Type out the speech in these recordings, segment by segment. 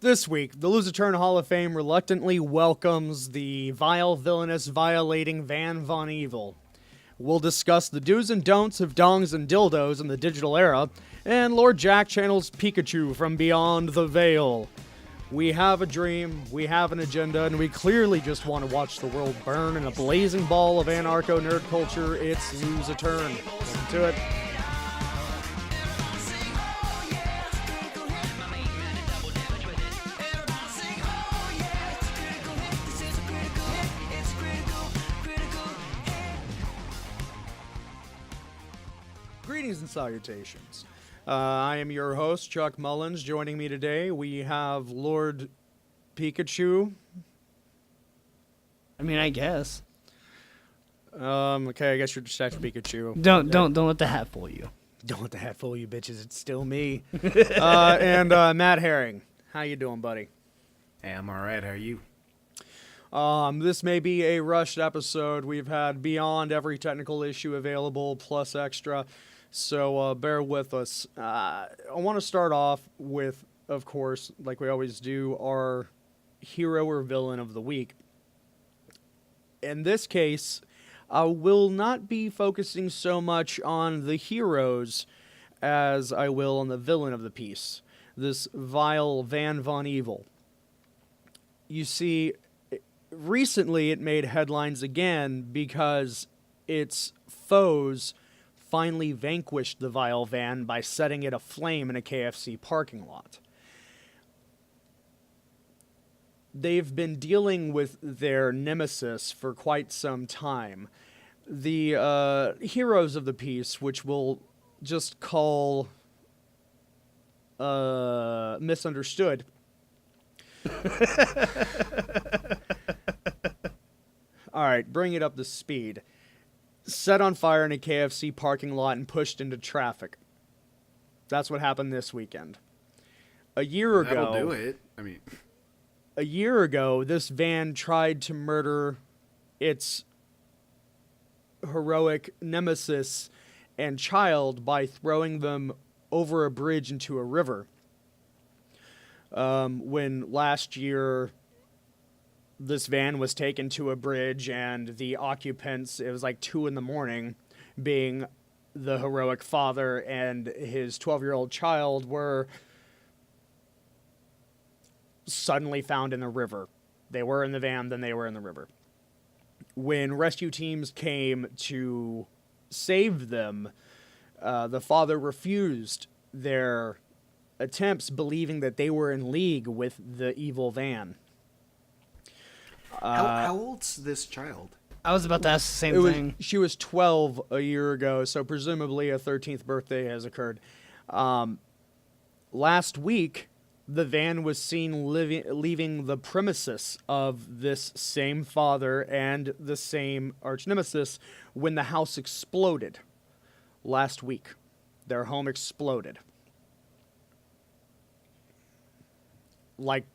This week, the Lose a Turn Hall of Fame reluctantly welcomes the vile, villainous, violating Van Von Evil. We'll discuss the do's and don'ts of dongs and dildos in the digital era, and Lord Jack channels Pikachu from beyond the veil. We have a dream, we have an agenda, and we clearly just want to watch the world burn in a blazing ball of anarcho-nerd culture. It's Lose a Turn. Listen to it. Greetings and salutations. I am your host, Chuck Mullins. Joining me today, we have Lord Pikachu. I mean, I guess. Okay, I guess you're just after Pikachu. Don't let the hat fool you. Don't let the hat fool you, bitches. It's still me. And Matt Herring. How you doing, buddy? Hey, I'm alright. How are you? This may be a rushed episode. We've had beyond every technical issue available, plus extra. So bear with us. I want to start off with, of course, like we always do, our hero or villain of the week. In this case, I will not be focusing so much on the heroes as I will on the villain of the piece, this vile Van Von Evil. You see, recently it made headlines again because its foes finally vanquished the vile van by setting it aflame in a KFC parking lot. They've been dealing with their nemesis for quite some time. The heroes of the piece, which we'll just call misunderstood, alright, bring it up to speed. Set on fire in a KFC parking lot and pushed into traffic. That's what happened this weekend. A year ago... That'll do it. A year ago, this van tried to murder its heroic nemesis and child by throwing them over a bridge into a river. When last year this van was taken to a bridge and the occupants, it was like 2 a.m, being the heroic father and his 12-year-old child, were suddenly found in the river. They were in the van, then they were in the river. When rescue teams came to save them, the father refused their attempts, believing that they were in league with the evil van. How old's this child? I was about to ask the same thing. She was 12 a year ago, so presumably a 13th birthday has occurred. Last week, the van was seen leaving the premises of this same father and the same arch-nemesis when the house exploded. Last week, their home exploded. Like,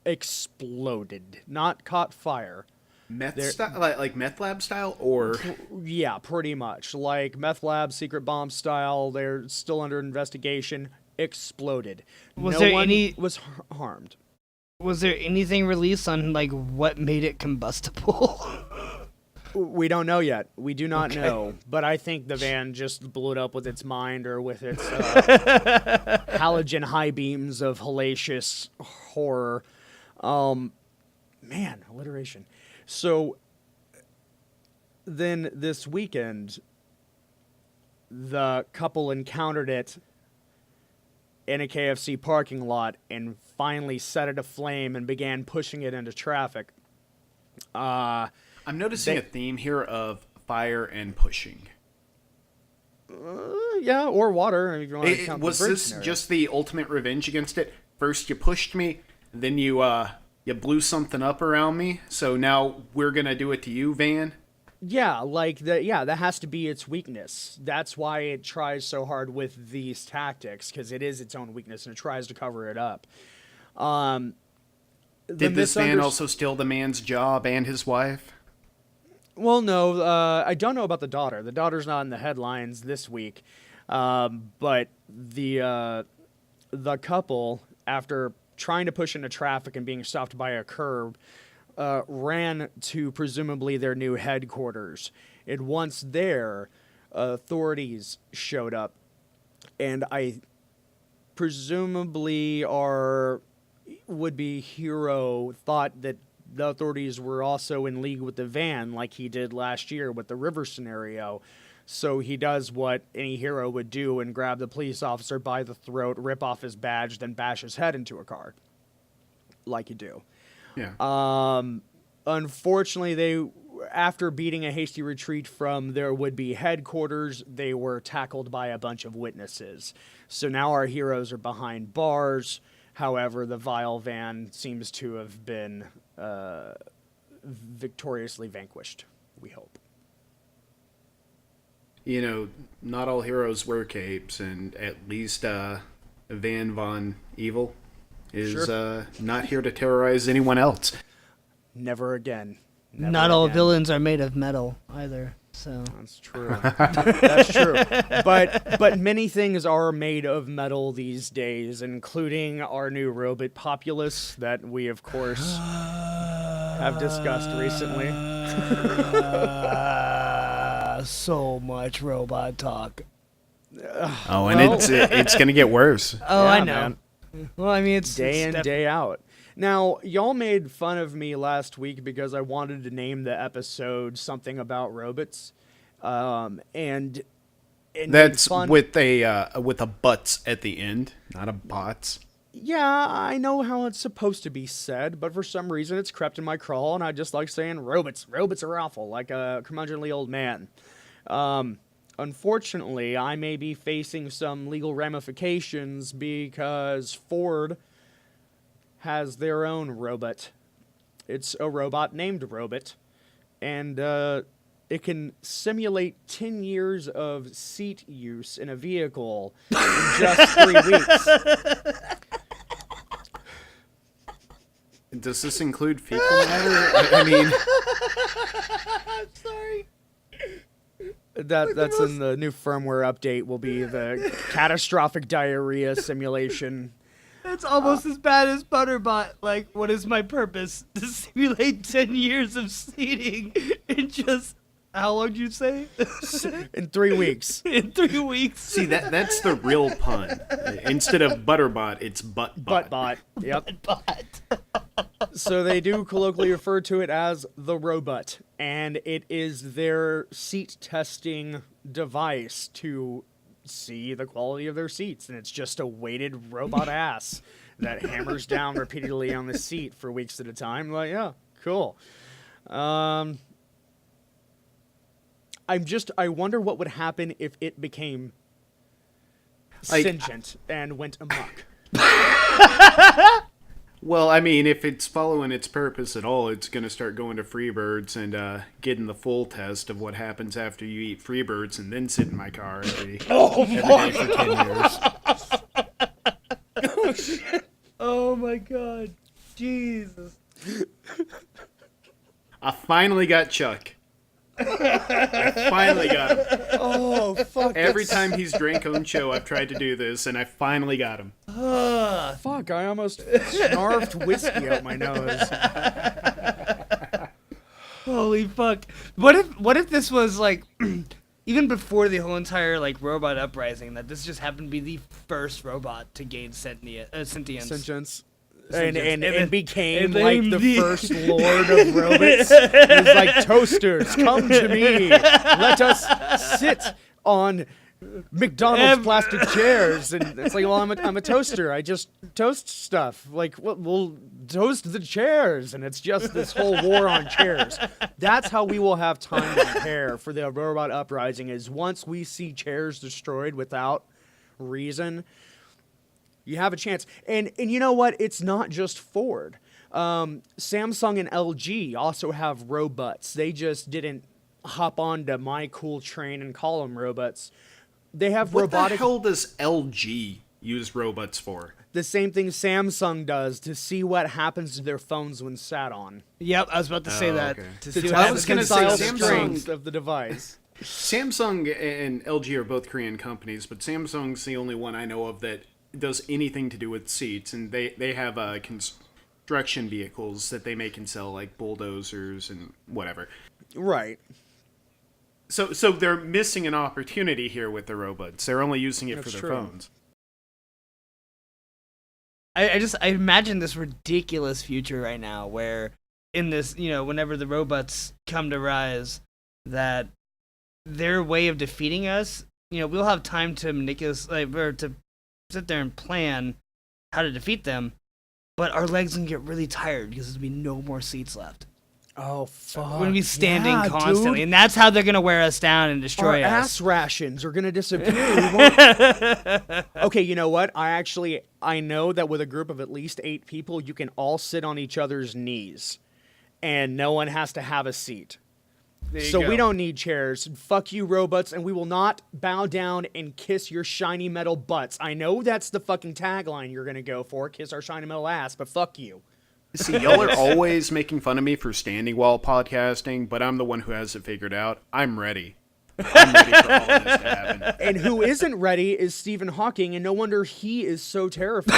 exploded, not caught fire. Meth style, like meth lab style, or Yeah, pretty much like meth lab, secret bomb style. They're still under investigation. Exploded. Was no one was harmed. Was there anything released on like what made it combustible? We don't know yet. We do not know. But I think the van just blew it up with its mind or with its halogen high beams of hellacious horror. Man, alliteration. So then this weekend, the couple encountered it in a KFC parking lot and finally set it aflame and began pushing it into traffic. I'm noticing a theme here of fire and pushing. Yeah, or water. If you want to count Was the bridge this scenario. just the ultimate revenge against it? First you pushed me, then you blew something up around me, so now we're gonna do it to you, Van? Yeah, that has to be its weakness. That's why it tries so hard with these tactics, because it is its own weakness and it tries to cover it up. Did this van also steal the man's job and his wife? Well, no, I don't know about the daughter. The daughter's not in the headlines this week. But the couple, after trying to push into traffic and being stopped by a curb, ran to presumably their new headquarters. And once there, authorities showed up, and I presumably our would-be hero thought that the authorities were also in league with the van, like he did last year with the river scenario. So he does what any hero would do and grab the police officer by the throat, rip off his badge, then bash his head into a car. Like you do. Yeah. Unfortunately, after beating a hasty retreat from their would-be headquarters, they were tackled by a bunch of witnesses. So now our heroes are behind bars. However, the vile van seems to have been victoriously vanquished, we hope. You know, not all heroes wear capes, and at least Van Von Evil is not here to terrorize anyone else. Never again. Never Not all again. villains are made of metal either. So That's true. That's true. But many things are made of metal these days, including our new robot populace that we, of course, have discussed recently. so much robot talk. Oh, and it's going to get worse. Oh, Yeah, I know. man. Well, I mean, it's Day in, def- day out. Now, y'all made fun of me last week because I wanted to name the episode something about robots. And That's fun. with a butts at the end, not a bots. Yeah, I know how it's supposed to be said, but for some reason it's crept in my crawl, and I just like saying robots. Robots are awful, like a curmudgeonly old man. Unfortunately, I may be facing some legal ramifications because Ford has their own robot. It's a robot named Robot, and it can simulate 10 years of seat use in a vehicle in just 3 weeks. Does this include fecal matter? I mean, I'm sorry. That's in the new firmware update will be the catastrophic diarrhea simulation. It's almost as bad as Butterbot. Like, what is my purpose? To simulate 10 years of seating in just, how long did you say? In 3 weeks. In 3 weeks. see that's the real pun. Instead of butterbot, it's buttbot. Buttbot. Yep. But So they do colloquially refer to it as the robot, and it is their seat testing device to see the quality of their seats, and it's just a weighted robot ass that hammers down repeatedly on the seat for weeks at a time. Like, yeah, cool. I wonder what would happen if it became sentient and went amok. Well, I mean, if it's following its purpose at all, it's going to start going to Freebirds and getting the full test of what happens after you eat Freebirds and then sit in my car every day for 10 years. oh my god. Jesus. I finally got Chuck. I finally got him. Oh, fuck. Every time he's drank Oncho, I've tried to do this, and I finally got him. Fuck, I almost snarfed whiskey out my nose. Holy fuck. What if this was like even before the whole entire like robot uprising, that this just happened to be the first robot to gain sentience. Sentience. Sentience. And became and like then the first lord of robots. He was like, toasters, come to me. Let us sit on McDonald's plastic chairs. And it's like, well, I'm a toaster. I just toast stuff. Like, we'll toast the chairs. And it's just this whole war on chairs. That's how we will have time to prepare for the robot uprising, is once we see chairs destroyed without reason, you have a chance. And you know what? It's not just Ford. Samsung and LG also have robots. They just didn't hop onto my cool train and call them robots. They have What robotic... the hell does LG use robots for? The same thing Samsung does to see what happens to their phones when sat on. Yep, I was about to say that. okay. To To see tell what I the was happens. gonna say tensile Samsung- strength of the device. Samsung and LG are both Korean companies, but Samsung's the only one I know of that does anything to do with seats, and they have construction vehicles that they make and sell, like bulldozers and whatever. Right. So they're missing an opportunity here with the robots. They're only using it That's for their true. phones. I imagine this ridiculous future right now where in this, whenever the robots come to rise, that their way of defeating us, we'll have time to manipulate, or to sit there and plan how to defeat them, but our legs can get really tired because there'll be no more seats left. Oh, fuck. We're going to be standing yeah, constantly, dude. and that's how they're going to wear us down and destroy Our us. ass rations are going to disappear. We won't- Okay, you know what? I know that with a group of at least 8 people, you can all sit on each other's knees, and no one has to have a seat. There you So go. we don't need chairs. Fuck you, robots, and we will not bow down and kiss your shiny metal butts. I know that's the fucking tagline you're going to go for, kiss our shiny metal ass, but fuck you. See, y'all are always making fun of me for standing while podcasting, but I'm the one who has it figured out. I'm ready. I'm ready for all of this to happen. And who isn't ready is Stephen Hawking, and no wonder he is so terrified.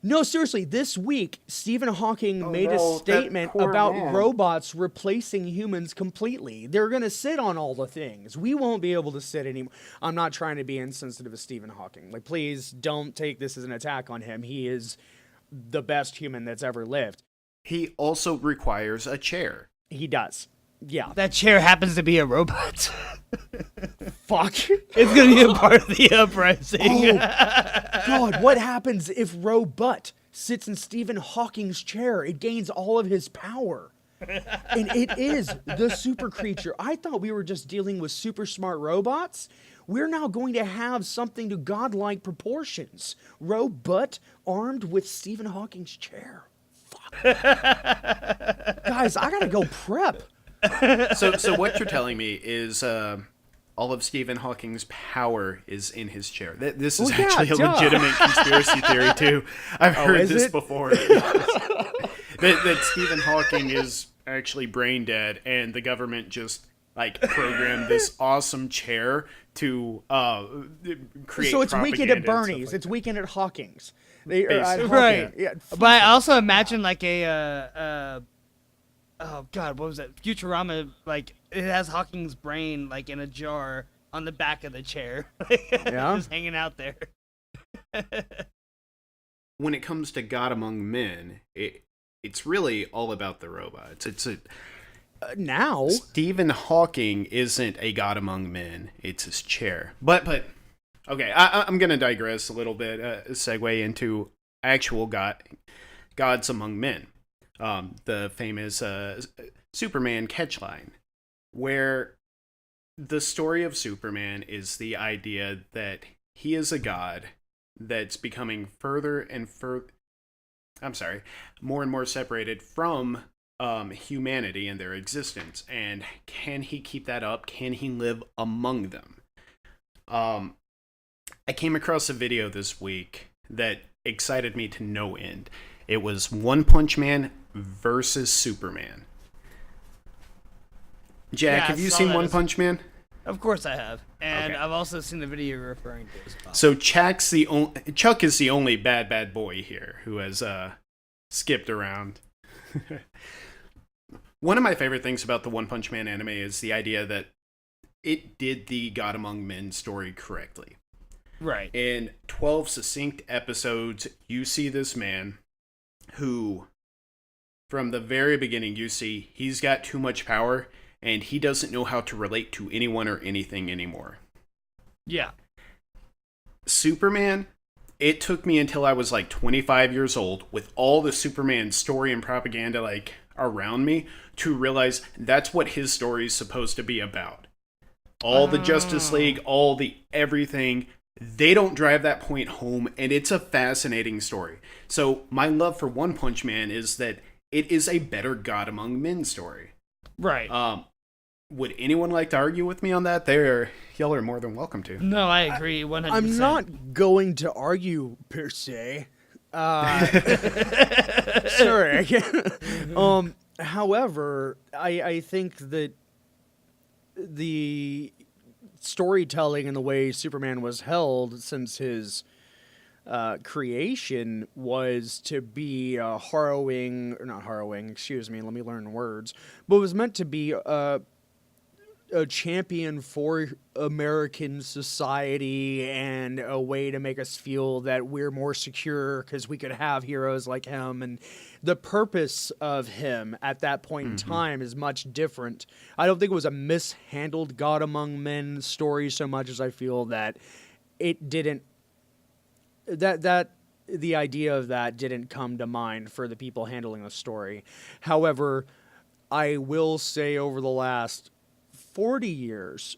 No, seriously, this week, Stephen Hawking made a no, that statement poor about man. robots replacing humans completely. They're going to sit on all the things. We won't be able to sit anymore. I'm not trying to be insensitive to Stephen Hawking. Like, please don't take this as an attack on him. He is the best human that's ever lived. He also requires a chair. He does. Yeah. That chair happens to be a robot. Fuck. It's going to be a part of the uprising. Oh, God, what happens if Robut sits in Stephen Hawking's chair? It gains all of his power. And it is the super creature. I thought we were just dealing with super smart robots. We're now going to have something to godlike proportions. Robut armed with Stephen Hawking's chair. Fuck. Guys, I gotta go prep. So what you're telling me is all of Stephen Hawking's power is in his chair. This is Well, yeah, actually a duh. legitimate conspiracy theory, too. I've heard is this it? before. that Stephen Hawking is actually brain dead, and the government just programmed this awesome chair to create So it's weekend propaganda at and stuff Bernie's. like it's that. weekend at Hawking's. They are at Basically. Hawking. Right. Yeah, But I also imagine like oh God, what was that? Futurama, like it has Hawking's brain like in a jar on the back of the chair. Yeah. Just hanging out there. When it comes to God Among Men, it's really all about the robots. now. Stephen Hawking isn't a god among men. It's his chair. But okay, I'm going to digress a little bit, segue into actual gods among men. The famous Superman catchline, where the story of Superman is the idea that he is a god that's becoming more and more separated from humanity and their existence. And can he keep that up? Can he live among them? I came across a video this week that excited me to no end. It was One Punch Man versus Superman. Jack, Yeah, have I you saw seen that One as- Punch Man? Of course I have, and Okay. I've also seen the video you're referring to as well. So Chuck is the only bad boy here who has skipped around. One of my favorite things about the One Punch Man anime is the idea that it did the God Among Men story correctly. Right. In 12 succinct episodes, you see this man who, from the very beginning, you see he's got too much power and he doesn't know how to relate to anyone or anything anymore. Yeah. Superman, it took me until I was like 25 years old with all the Superman story and propaganda like around me to realize that's what his story is supposed to be about. All the Justice League, all the everything, they don't drive that point home, and it's a fascinating story. So my love for One Punch Man is that it is a better God Among Men story. Right. Would anyone like to argue with me on that? Y'all are more than welcome to. No, I agree 100%. I'm not going to argue per se. Sorry. However, I think that the storytelling and the way Superman was held since his creation was to be harrowing, or not harrowing, excuse me, let me learn words, but was meant to be a champion for American society and a way to make us feel that we're more secure because we could have heroes like him. And the purpose of him at that point in time is much different. I don't think it was a mishandled God Among Men story so much as I feel that it didn't, that the idea of that didn't come to mind for the people handling the story. However, I will say over the last 40 years,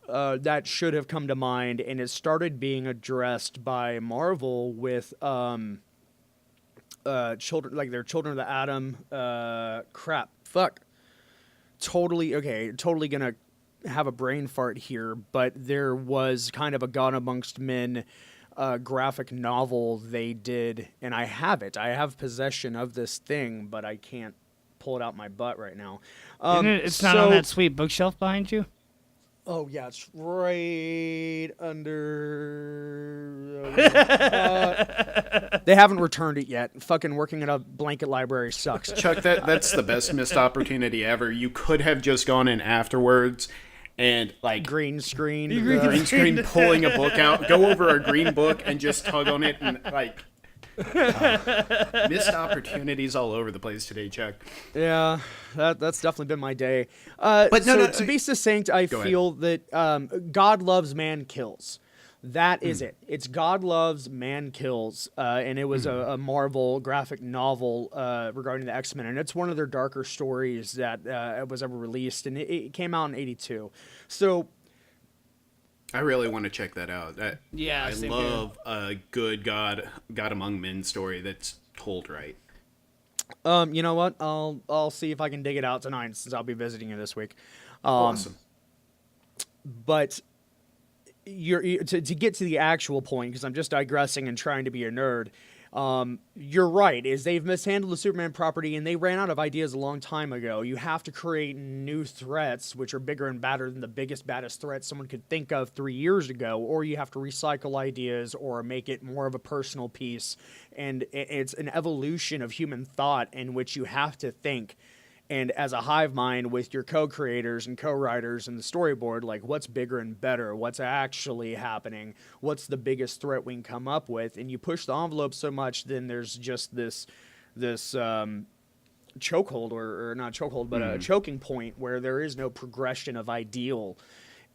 that should have come to mind, and it started being addressed by Marvel with children, like their Children of the Atom. Totally gonna have a brain fart here, but there was kind of a God Amongst Men graphic novel they did, and I have it. I have possession of this thing, but I can't pull it out my butt right now. It's not on that sweet bookshelf behind you? Oh, yeah, it's right under... they haven't returned it yet. Fucking working at a blanket library sucks. Chuck, that's the best missed opportunity ever. You could have just gone in afterwards and, like... Green screen, pulling a book out, go over a green book and just tug on it and, like... missed opportunities all over the place today, Chuck. Yeah, that's definitely been my day. But to be succinct, I feel that God loves, man kills. That is it. It's God loves, man kills, and it was a Marvel graphic novel regarding the X-Men, and it's one of their darker stories that was ever released, and it came out in '82. So. I really want to check that out. I love a good God Among Men story that's told right. You know what? I'll see if I can dig it out tonight since I'll be visiting you this week. Awesome. But to get to the actual point, because I'm just digressing and trying to be a nerd. You're right, is they've mishandled the Superman property and they ran out of ideas a long time ago. You have to create new threats, which are bigger and badder than the biggest, baddest threats someone could think of 3 years ago, or you have to recycle ideas or make it more of a personal piece. And it's an evolution of human thought in which you have to think. And as a hive mind with your co-creators and co-writers and the storyboard, like what's bigger and better, what's actually happening, what's the biggest threat we can come up with, and you push the envelope so much, then there's just this chokehold, or not chokehold, but a choking point where there is no progression of ideal.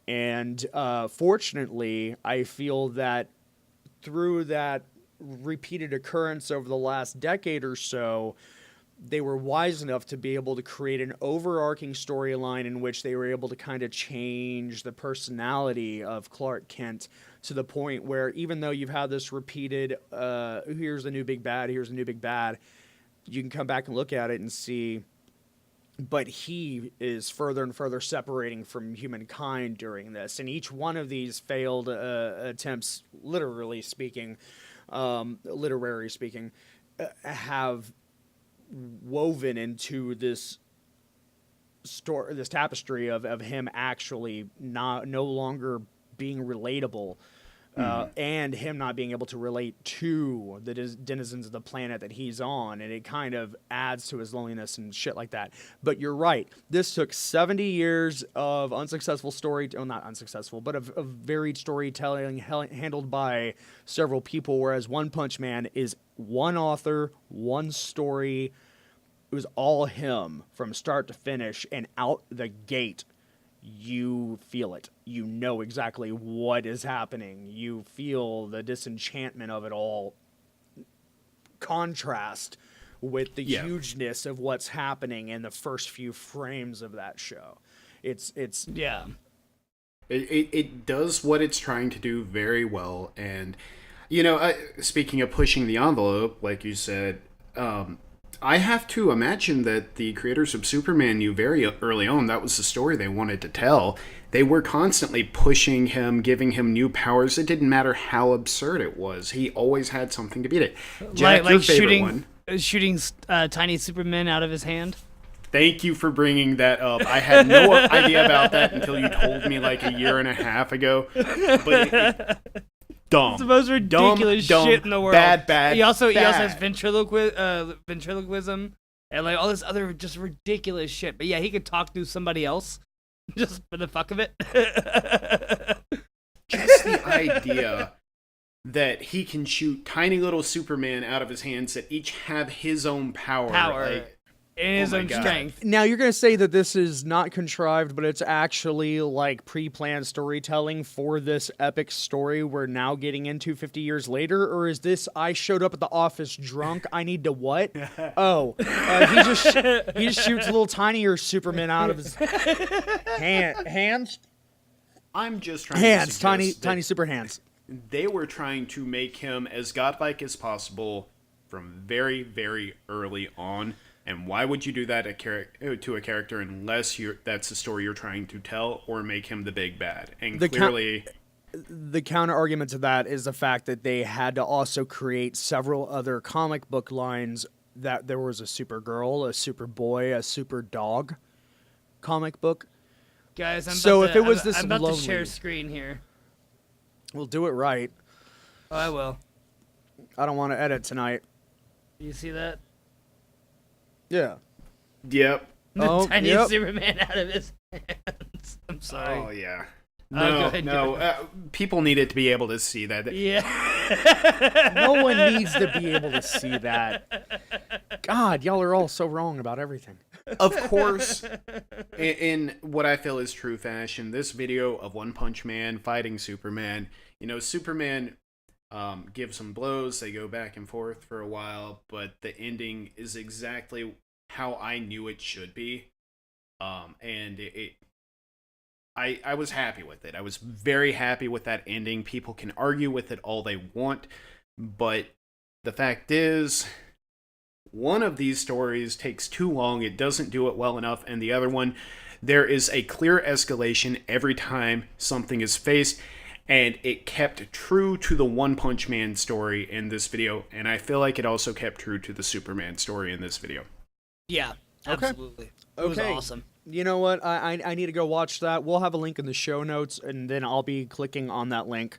And fortunately, I feel that through that repeated occurrence over the last decade or so, they were wise enough to be able to create an overarching storyline in which they were able to kind of change the personality of Clark Kent to the point where even though you've had this repeated, here's the new big bad, here's the new big bad, you can come back and look at it and see, but he is further and further separating from humankind during this. And each one of these failed attempts, literary speaking, have woven into this story, this tapestry of him actually no longer being relatable, and him not being able to relate to the denizens of the planet that he's on, and it kind of adds to his loneliness and shit like that. But you're right, this took 70 years of unsuccessful not unsuccessful, but of varied storytelling handled by several people, whereas One Punch Man is one author, one story. It was all him from start to finish, and out the gate, you feel it. You know exactly what is happening. You feel the disenchantment of it all. Contrast with the hugeness of what's happening in the first few frames of that show. It's yeah. It does what it's trying to do very well, and speaking of pushing the envelope, like you said, I have to imagine that the creators of Superman knew very early on that was the story they wanted to tell. They were constantly pushing him, giving him new powers. It didn't matter how absurd it was. He always had something to beat it. Jack, like your favorite one. shooting tiny Supermen out of his hand? Thank you for bringing that up. I had no idea about that until you told me like a year and a half ago. But dumb. It's the most ridiculous shit in the world. Bad. He also has bad. ventriloquism and like all this other just ridiculous shit. But yeah, he could talk to somebody else just for the fuck of it. Just the idea that he can shoot tiny little Superman out of his hands that each have his own power. Like, and his own strength. Now, you're going to say that this is not contrived, but it's actually like pre-planned storytelling for this epic story we're now getting into 50 years later? Or is this, I showed up at the office drunk, I need to what? He just shoots a little tinier Superman out of his hands? I'm just trying to suggest tiny super hands. They were trying to make him as godlike as possible from very, very early on. And why would you do that to a character unless that's the story you're trying to tell or make him the big bad? And clearly... The counter argument to that is the fact that they had to also create several other comic book lines, that there was a Supergirl, a Superboy, a Superdog comic book. Guys, I'm about to share screen here. We'll do it right. Oh, I will. I don't want to edit tonight. You see that? Yeah. Yep. The tiniest Superman out of his hands. I'm sorry. Oh, yeah. No. People needed to be able to see that. Yeah. No one needs to be able to see that. God, y'all are all so wrong about everything. Of course, in what I feel is true fashion, this video of One Punch Man fighting Superman, Superman gives some blows, they go back and forth for a while, but the ending is exactly how I knew it should be. And I was happy with it. I was very happy with that ending. People can argue with it all they want, but the fact is, one of these stories takes too long, it doesn't do it well enough, and the other one, there is a clear escalation every time something is faced, and it kept true to the One Punch Man story in this video, and I feel like it also kept true to the Superman story in this video. Yeah, absolutely. Okay. It was awesome. You know what? I need to go watch that. We'll have a link in the show notes, and then I'll be clicking on that link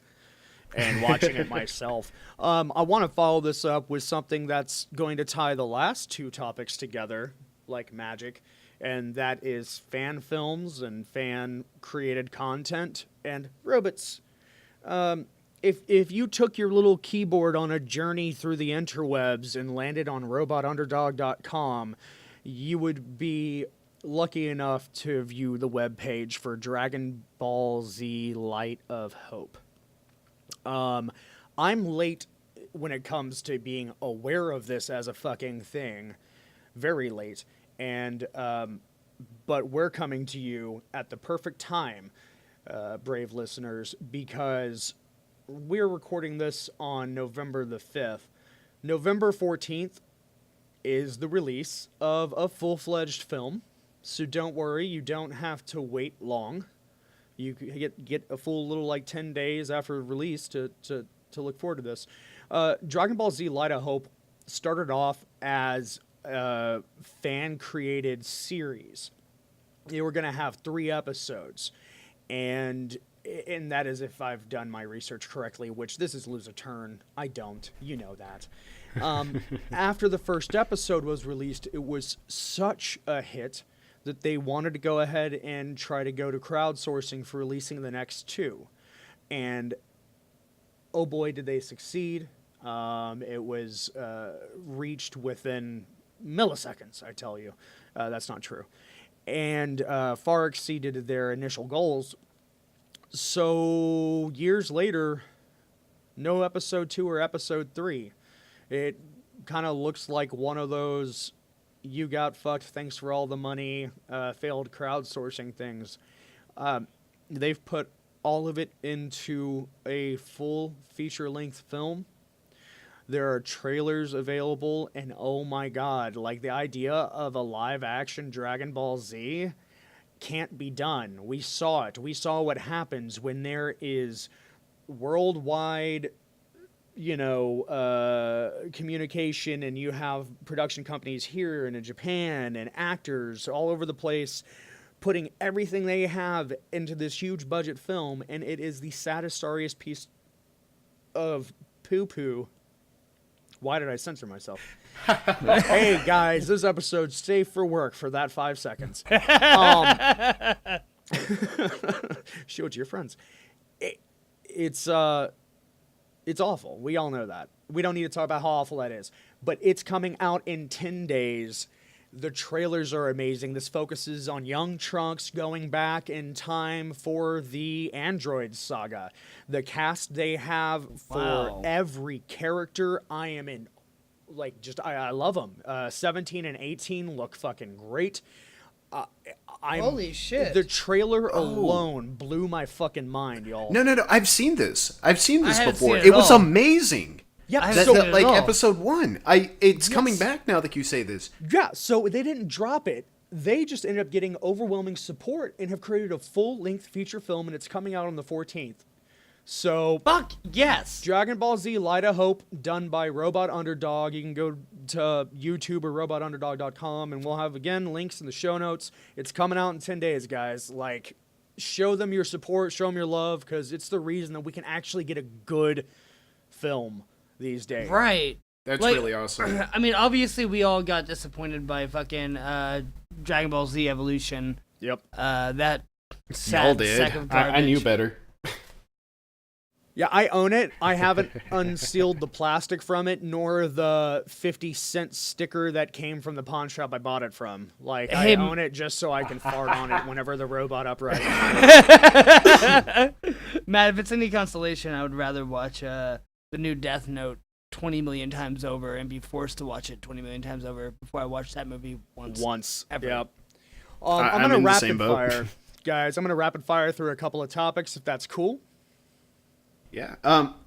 and watching it myself. I want to follow this up with something that's going to tie the last two topics together, like magic, and that is fan films and fan-created content and robots. If you took your little keyboard on a journey through the interwebs and landed on robotunderdog.com, you would be lucky enough to view the webpage for Dragon Ball Z Light of Hope. I'm late when it comes to being aware of this as a fucking thing. Very late. And, but we're coming to you at the perfect time, brave listeners, because we're recording this on November the 5th. November 14th is the release of a full-fledged film. So don't worry, you don't have to wait long. You get a full little 10 days after release to look forward to this. Dragon Ball Z Light of Hope started off as a fan-created series. They were going to have 3 episodes, and that is if I've done my research correctly, which this is lose a turn. I don't. You know that. After the first episode was released, it was such a hit that they wanted to go ahead and try to go to crowdsourcing for releasing the next 2. And oh boy, did they succeed. It was reached within milliseconds, I tell you. That's not true. And far exceeded their initial goals. So years later, no episode 2 or episode 3. It kind of looks like one of those you got fucked, thanks for all the money, failed crowdsourcing things. They've put all of it into a full feature-length film. There are trailers available, and oh my god, the idea of a live-action Dragon Ball Z can't be done. We saw it. We saw what happens when there is worldwide communication, and you have production companies here and in Japan and actors all over the place putting everything they have into this huge budget film, and it is the saddest, sorriest piece of poo-poo. Why did I censor myself? Hey, guys, this episode's safe for work for that 5 seconds. Show it to your friends. It's awful. We all know that. We don't need to talk about how awful that is. But it's coming out in 10 days. The trailers are amazing. This focuses on young Trunks going back in time for the Android saga. The cast they have for every character, I am in. I love them. 17 and 18 look fucking great. Holy shit. The trailer alone blew my fucking mind, y'all. No. I've seen this. I've seen this before. Seen It was amazing. Yeah, episode 1. It's coming back now that you say this. Yeah, so they didn't drop it. They just ended up getting overwhelming support and have created a full-length feature film, and it's coming out on the 14th. So, fuck yes. Dragon Ball Z Light of Hope, done by Robot Underdog. You can go to YouTube or robotunderdog.com, and we'll have, again, links in the show notes. It's coming out in 10 days, guys. Show them your support, show them your love, because it's the reason that we can actually get a good film these days. Right. That's really awesome. I mean, obviously, we all got disappointed by fucking Dragon Ball Z Evolution. Yep. That sad Y'all did. sack of garbage. I knew better. Yeah, I own it. I haven't unsealed the plastic from it, nor the 50-cent sticker that came from the pawn shop I bought it from. I own it just so I can fart on it whenever the robot uprising. Matt, if it's any consolation, I would rather watch the new Death Note 20 million times over and be forced to watch it 20 million times over before I watch that movie once. Ever. Yep. I'm going to in the rapid same boat. fire. Guys, I'm going to rapid fire through a couple of topics, if that's cool. Yeah.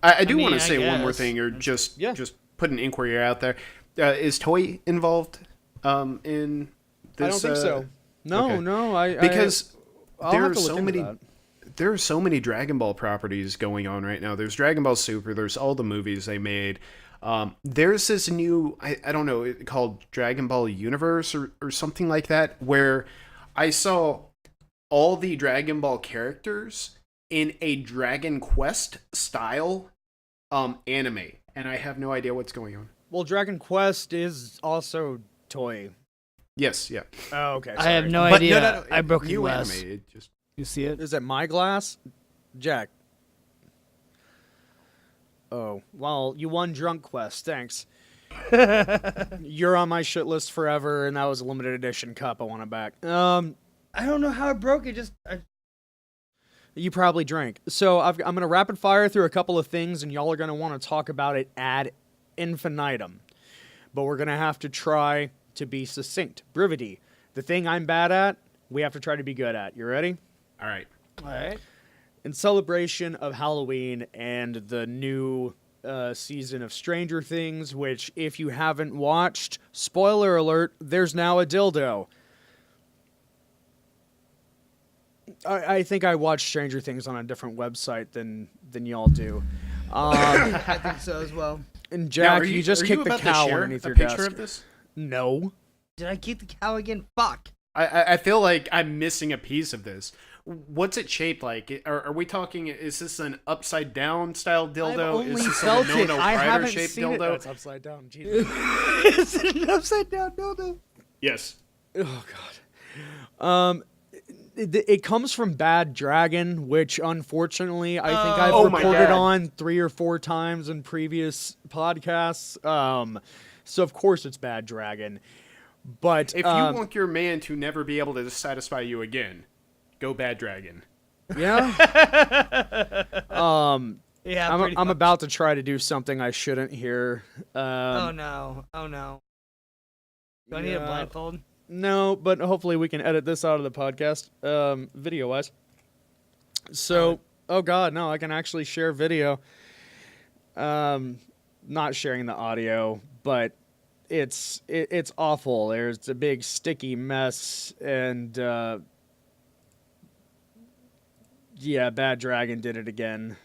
I do want to say one more guess. thing, or just put an inquiry out there. Is Toy involved in this? I don't think so. No, okay. no. Because I'll there have are to look so into many. that. There are so many Dragon Ball properties going on right now. There's Dragon Ball Super. There's all the movies they made. There's this new, I don't know, called Dragon Ball Universe or something like that, where I saw all the Dragon Ball characters in a Dragon Quest style anime, and I have no idea what's going on. Well, Dragon Quest is also Toy. Yes, yeah. Oh, okay. I have sorry. no But idea. no. I broke new your glass. anime. It just You see it? Is it my glass? Jack. Oh, well, you won Drunk Quest. Thanks. You're on my shit list forever, and that was a limited edition cup. I want it back. I don't know how it broke. You probably drank. So I'm going to rapid fire through a couple of things, and y'all are going to want to talk about it ad infinitum. But we're going to have to try to be succinct. Brevity. The thing I'm bad at, we have to try to be good at. You ready? all right. All right. In celebration of Halloween and the new season of Stranger Things, which, if you haven't watched, spoiler alert, there's now a dildo. I think I watch Stranger Things on a different website than y'all do. I think so as well. And Jack, Now, you just are kicked the about to cow share underneath a your picture desk. of this? No. Did I keep the cow again? Fuck. I feel like I'm missing a piece of this. What's it shaped like? Are we talking? Is this an upside down style dildo? I've only is this felt a it. Winona I Ryder haven't shaped seen it. dildo? It's upside down. Jesus. Is it an upside down dildo? Yes. Oh God. It comes from Bad Dragon, which unfortunately I think I've Oh my reported God. on 3 or 4 times in previous podcasts. So of course it's Bad Dragon. But If you want your man to never be able to satisfy you again, go Bad Dragon. yeah, Yeah. I'm about to try to do something I shouldn't here. Oh no. Oh no. Do I need a yeah. blindfold? No, but hopefully we can edit this out of the podcast, video-wise. So, oh God, no, I can actually share video. Not sharing the audio, but it's awful. There's a big sticky mess, and yeah, Bad Dragon did it again.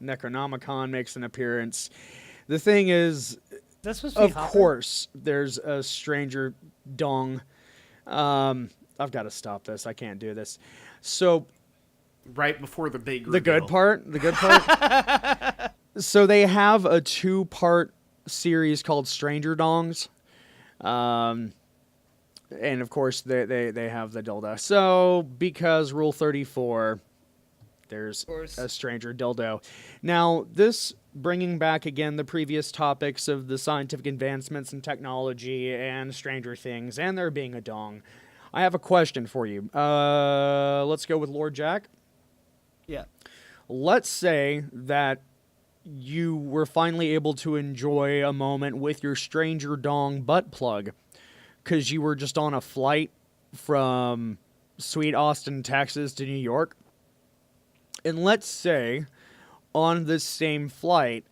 Necronomicon makes an appearance. The thing is, That's supposed to be of Hopper? course, there's a stranger dong. I've got to stop this. I can't do this. So Right before the big the good reveal. part, the good part. So they have a 2-part series called Stranger Dongs. And of course they have the dildo. So because Rule 34, there's course. a stranger dildo. Now, this bringing back again the previous topics of the scientific advancements in technology and Stranger Things and there being a dong. I have a question for you. Let's go with Lord Jack. Yeah. Let's say that you were finally able to enjoy a moment with your stranger dong butt plug because you were just on a flight from sweet Austin, Texas to New York. And let's say on this same flight,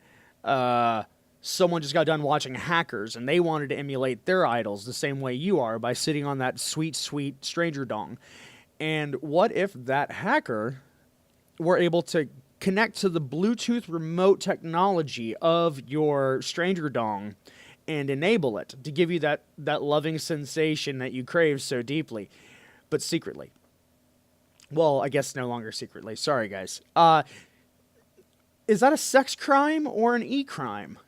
someone just got done watching Hackers and they wanted to emulate their idols the same way you are by sitting on that sweet, sweet stranger dong. And what if that hacker were able to connect to the Bluetooth remote technology of your stranger dong and enable it to give you that loving sensation that you crave so deeply, but secretly? Well, I guess no longer secretly. Sorry, guys. Is that a sex crime or an e-crime?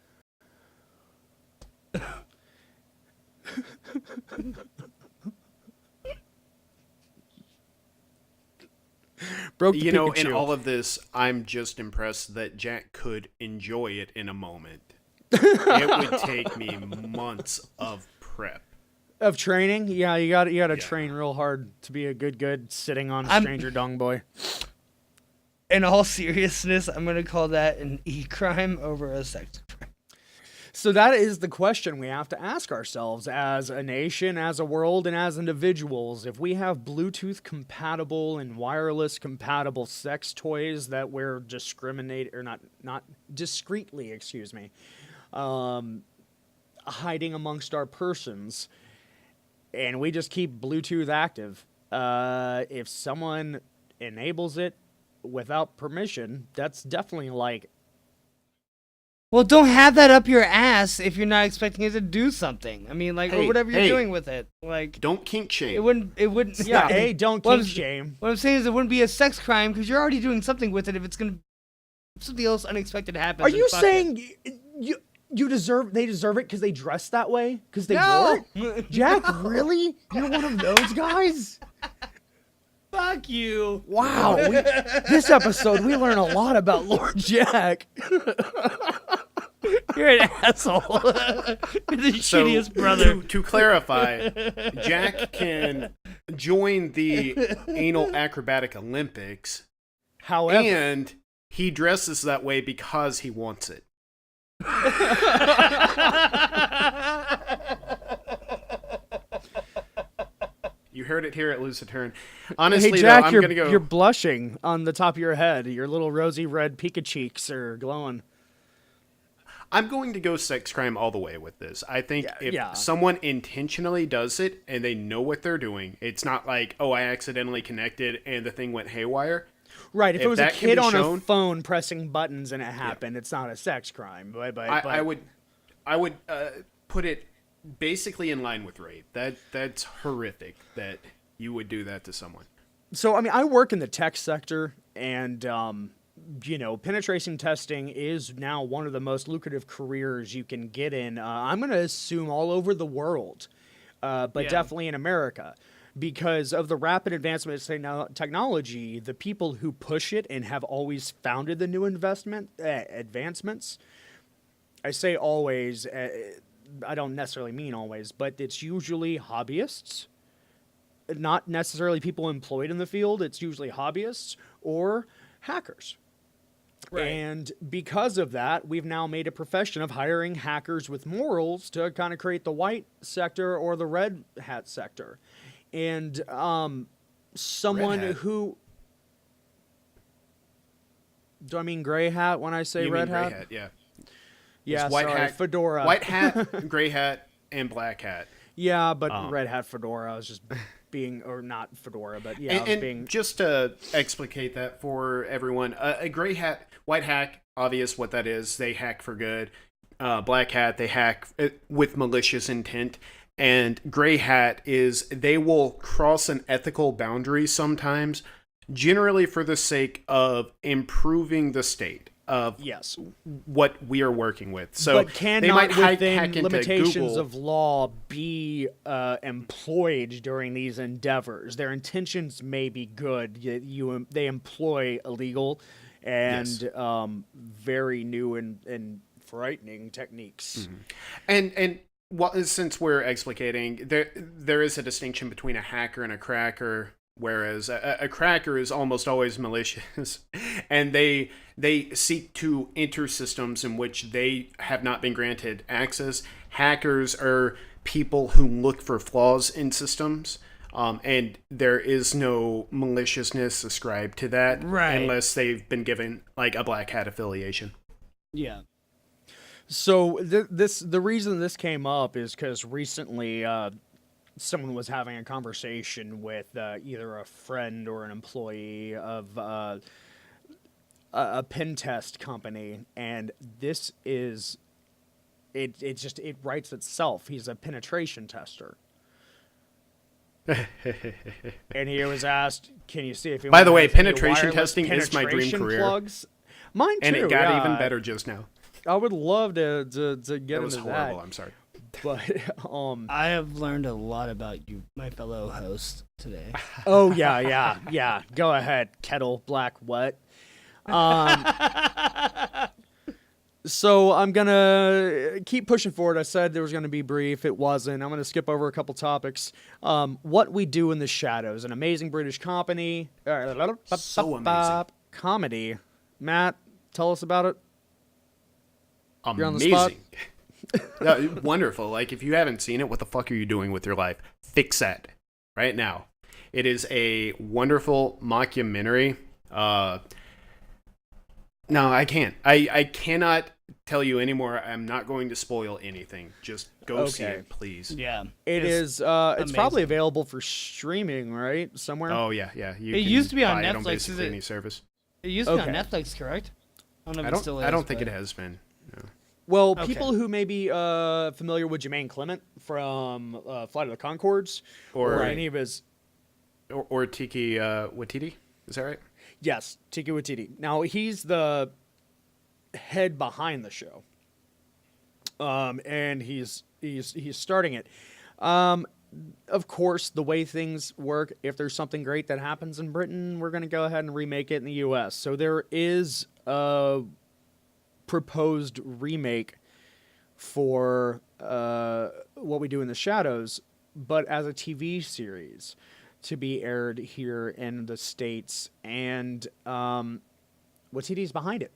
Broke the You know, Pikachu. in all of this, I'm just impressed that Jack could enjoy it in a moment. It would take me months of prep. Of training? Yeah, you got to Yeah. train real hard to be a good sitting on I'm- stranger dong boy. In all seriousness, I'm gonna call that an e-crime over a sex crime. So that is the question we have to ask ourselves as a nation, as a world, and as individuals. If we have Bluetooth compatible and wireless compatible sex toys that we're not discreetly, hiding amongst our persons, and we just keep Bluetooth active, if someone enables it without permission, that's definitely like, Well, don't have that up your ass if you're not expecting it to do something. I mean, like, or Hey, whatever you're hey. doing with it. Like, Don't kink shame. it wouldn't. yeah, hey, don't Well, kink shame. What I'm saying is, it wouldn't be a sex crime because you're already doing something with it. If it's gonna, if something else unexpected happens. Are then you fuck saying they deserve it because they dress that way? Because they No! wore it? Jack, really? You're one of those guys? Fuck you. Wow. This episode, we learn a lot about Lord Jack. You're an asshole. You're the So, shittiest brother. to clarify, Jack can join the Anal Acrobatic Olympics, However, and he dresses that way because he wants it. You heard it here at Lucid Turn. Honestly, hey Jack, though, I'm you're, gonna go. you're blushing on the top of your head. Your little rosy red Pika cheeks are glowing. I'm going to go sex crime all the way with this. I think if yeah. someone intentionally does it and they know what they're doing, it's not like, oh, I accidentally connected and the thing went haywire. Right, if it If was a that can kid be on a shown- phone pressing buttons and it happened, it's not a sex crime. But I would put it basically in line with rape. That's horrific that you would do that to someone. So, I mean, I work in the tech sector, and, penetration testing is now one of the most lucrative careers you can get in. I'm going to assume all over the world, but Yeah. definitely in America. Because of the rapid advancement of technology, the people who push it and have always founded the new advancements, I say always, I don't necessarily mean always, but it's usually hobbyists. Not necessarily people employed in the field, it's usually hobbyists or hackers. Right. And because of that, we've now made a profession of hiring hackers with morals to kind of create the white sector or the red hat sector. And someone Red hat. who... Do I mean gray hat when I say You red mean gray hat? hat? Yeah. Yeah, It's white sorry, hat, fedora. white hat, gray hat, and black hat. Yeah, but red hat fedora is just being, or not fedora, but yeah, And being. just to explicate that for everyone, a gray hat, white hack, obvious what that is. They hack for good. Black hat, they hack with malicious intent. And gray hat is they will cross an ethical boundary sometimes, generally for the sake of improving the state of Yes, what we are working with. So but cannot, they might within hack into limitations Google. of law, be employed during these endeavors. Their intentions may be good. They employ illegal and very new and frightening techniques. And well, since we're explicating, there is a distinction between a hacker and a cracker. Whereas a cracker is almost always malicious, and they seek to enter systems in which they have not been granted access. Hackers are people who look for flaws in systems, and there is no maliciousness ascribed to that, Right. unless they've been given like a black hat affiliation. Yeah. So the reason this came up is because recently someone was having a conversation with either a friend or an employee of a pen test company, and this is it writes itself. He's a penetration tester. And he was asked, "Can you see if he?" By the way, wants any penetration wireless testing is my dream penetration career. Plugs? Mine too. And it got yeah. even better just now. I would love to get That was into horrible. that, I'm sorry. but I have learned a lot about you, my fellow host, today. oh yeah. Go ahead, kettle black what? So I'm gonna keep pushing forward. I said there was gonna be brief. It wasn't. I'm gonna skip over a couple topics. What We Do in the Shadows, an amazing British comedy. So amazing. Comedy. Matt, tell us about it. You're on the spot. Amazing. Wonderful. Like, if you haven't seen it, what the fuck are you doing with your life? Fix that right now. It is a wonderful mockumentary. No, I can't. I cannot tell you anymore. I'm not going to spoil anything. Just go see Okay. it, please. Yeah. It's amazing. probably available for streaming, right? Somewhere. Oh, yeah. You It can used to be on buy it Netflix, is basically it? any service. It used to be on Okay. Netflix, correct? I don't know if I it don't, still is. I don't think but- it has been. No. Well, Okay. people who may be familiar with Jermaine Clement from Flight of the Conchords or any of his. Or Tiki Watiti. Is that right? Yes, Tiki Watiti. Now, he's the head behind the show. And he's starting it. Of course, the way things work, if there's something great that happens in Britain, we're going to go ahead and remake it in the US. So there is a proposed remake for What We Do in the Shadows, but as a TV series to be aired here in the States. And Watiti's behind it.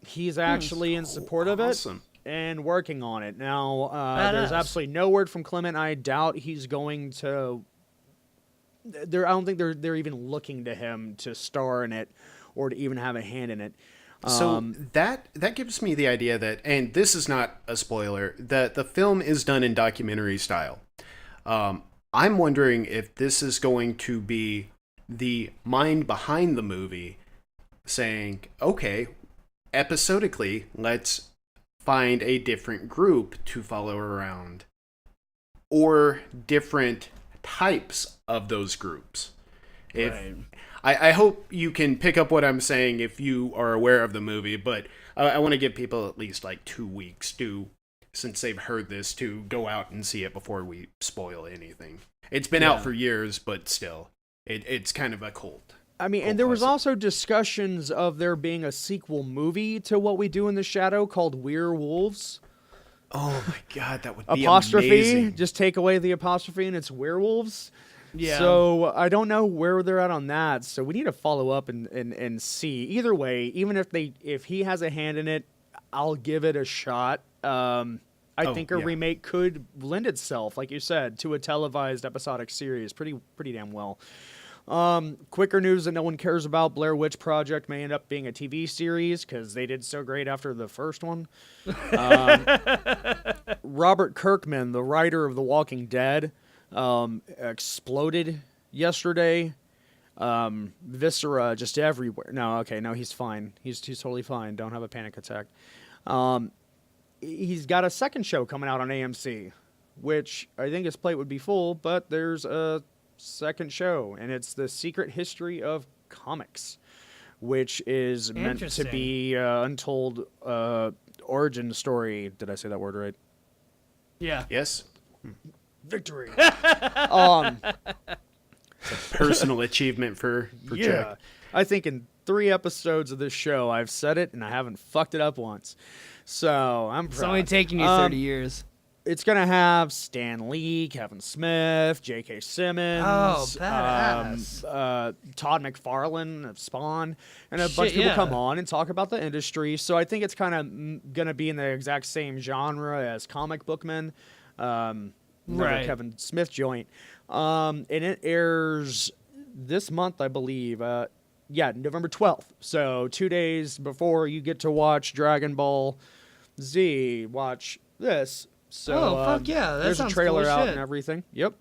He's actually in support of it Awesome. and working on it. Now, there's Badass. absolutely no word from Clement. I doubt he's going to. I don't think they're even looking to him to star in it or to even have a hand in it. So that gives me the idea that, and this is not a spoiler, that the film is done in documentary style. I'm wondering if this is going to be the mind behind the movie saying, okay, episodically, let's find a different group to follow around, or different types of those groups. If Right. I hope you can pick up what I'm saying if you are aware of the movie, but I want to give people at least like 2 weeks since they've heard this, to go out and see it before we spoil anything. It's been out for years, but still, it's kind of a cult. I mean, and there was also discussions of there being a sequel movie to What We Do in the Shadow called Werewolves. Oh my god, that would be Apostrophe, amazing. just take away the apostrophe and it's werewolves. Yeah. So I don't know where they're at on that. So we need to follow up and see. Either way, even if he has a hand in it, I'll give it a shot. I think a remake could lend itself, like you said, to a televised episodic series pretty damn well. Quicker news that no one cares about: Blair Witch Project may end up being a TV series because they did so great after the first one. Robert Kirkman, the writer of The Walking Dead, exploded yesterday. Viscera just everywhere. No, he's fine. He's totally fine. Don't have a panic attack. He's got a second show coming out on AMC, which I think his plate would be full, but there's a second show, and it's The Secret History of Comics, which is meant to be untold origin story. Did I say that word right? Yeah. Yes. Victory. Personal achievement for Jack. I think in 3 episodes of this show, I've said it, and I haven't fucked it up once. So I'm proud. It's only taking you 30 years. It's going to have Stan Lee, Kevin Smith, J.K. Simmons. Oh, badass. Todd McFarlane of Spawn. And a bunch of people come on and talk about the industry. So I think it's kind of going to be in the exact same genre as Comic Book Men. Right. Kevin Smith joint. And it airs this month, I believe. November 12th. So 2 days before you get to watch Dragon Ball Z, watch this. So, fuck yeah. That there's a sounds trailer cool out shit. and everything. Yep.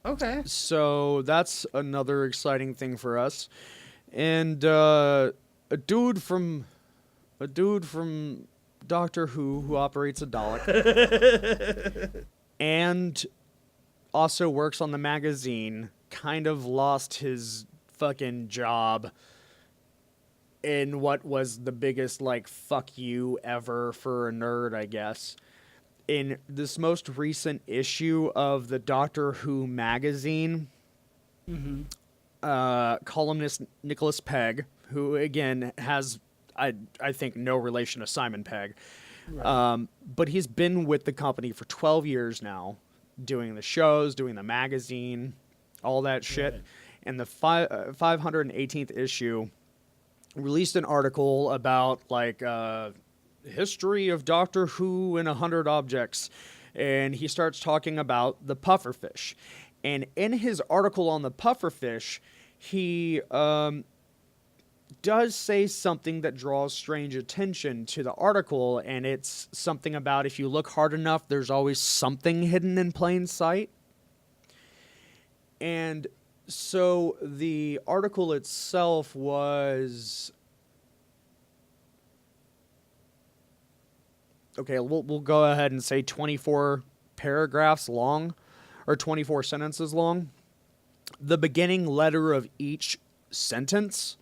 Okay. So that's another exciting thing for us. And a dude from Doctor Who operates a Dalek and also works on the magazine, kind of lost his fucking job in what was the biggest, fuck you ever for a nerd, I guess. In this most recent issue of the Doctor Who magazine, columnist Nicholas Pegg, who, again, has, I think, no relation to Simon Pegg, right. But he's been with the company for 12 years now, doing the shows, doing the magazine, all that shit. Right. And the 518th issue released an article about, history of Doctor Who in 100 objects. And he starts talking about the pufferfish. And in his article on the pufferfish, he does say something that draws strange attention to the article, and it's something about if you look hard enough, there's always something hidden in plain sight. And so the article itself was... Okay, we'll go ahead and say 24 paragraphs long, or 24 sentences long. The beginning letter of each sentence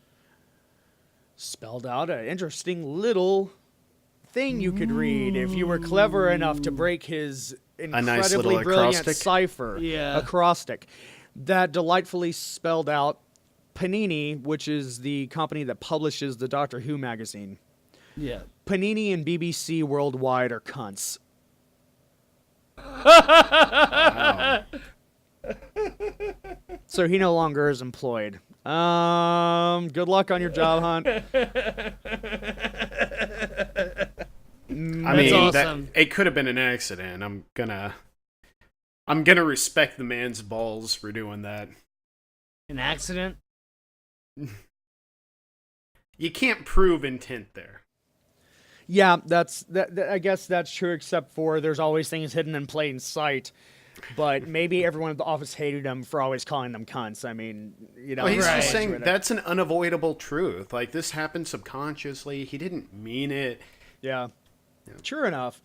spelled out an interesting little thing you could read if you were clever enough to break his incredibly brilliant cipher acrostic that delightfully spelled out Panini, which is the company that publishes the Doctor Who magazine. Yeah. Panini and BBC Worldwide are cunts. Wow. So he no longer is employed. Good luck on your job hunt. I mean, awesome. It could have been an accident. I'm gonna respect the man's balls for doing that. An accident? You can't prove intent there. Yeah, I guess that's true, except for there's always things hidden in plain sight. But maybe everyone at the office hated him for always calling them cunts. I mean, Well, he's just saying that's an unavoidable truth. Like, this happened subconsciously. He didn't mean it. Yeah. True enough.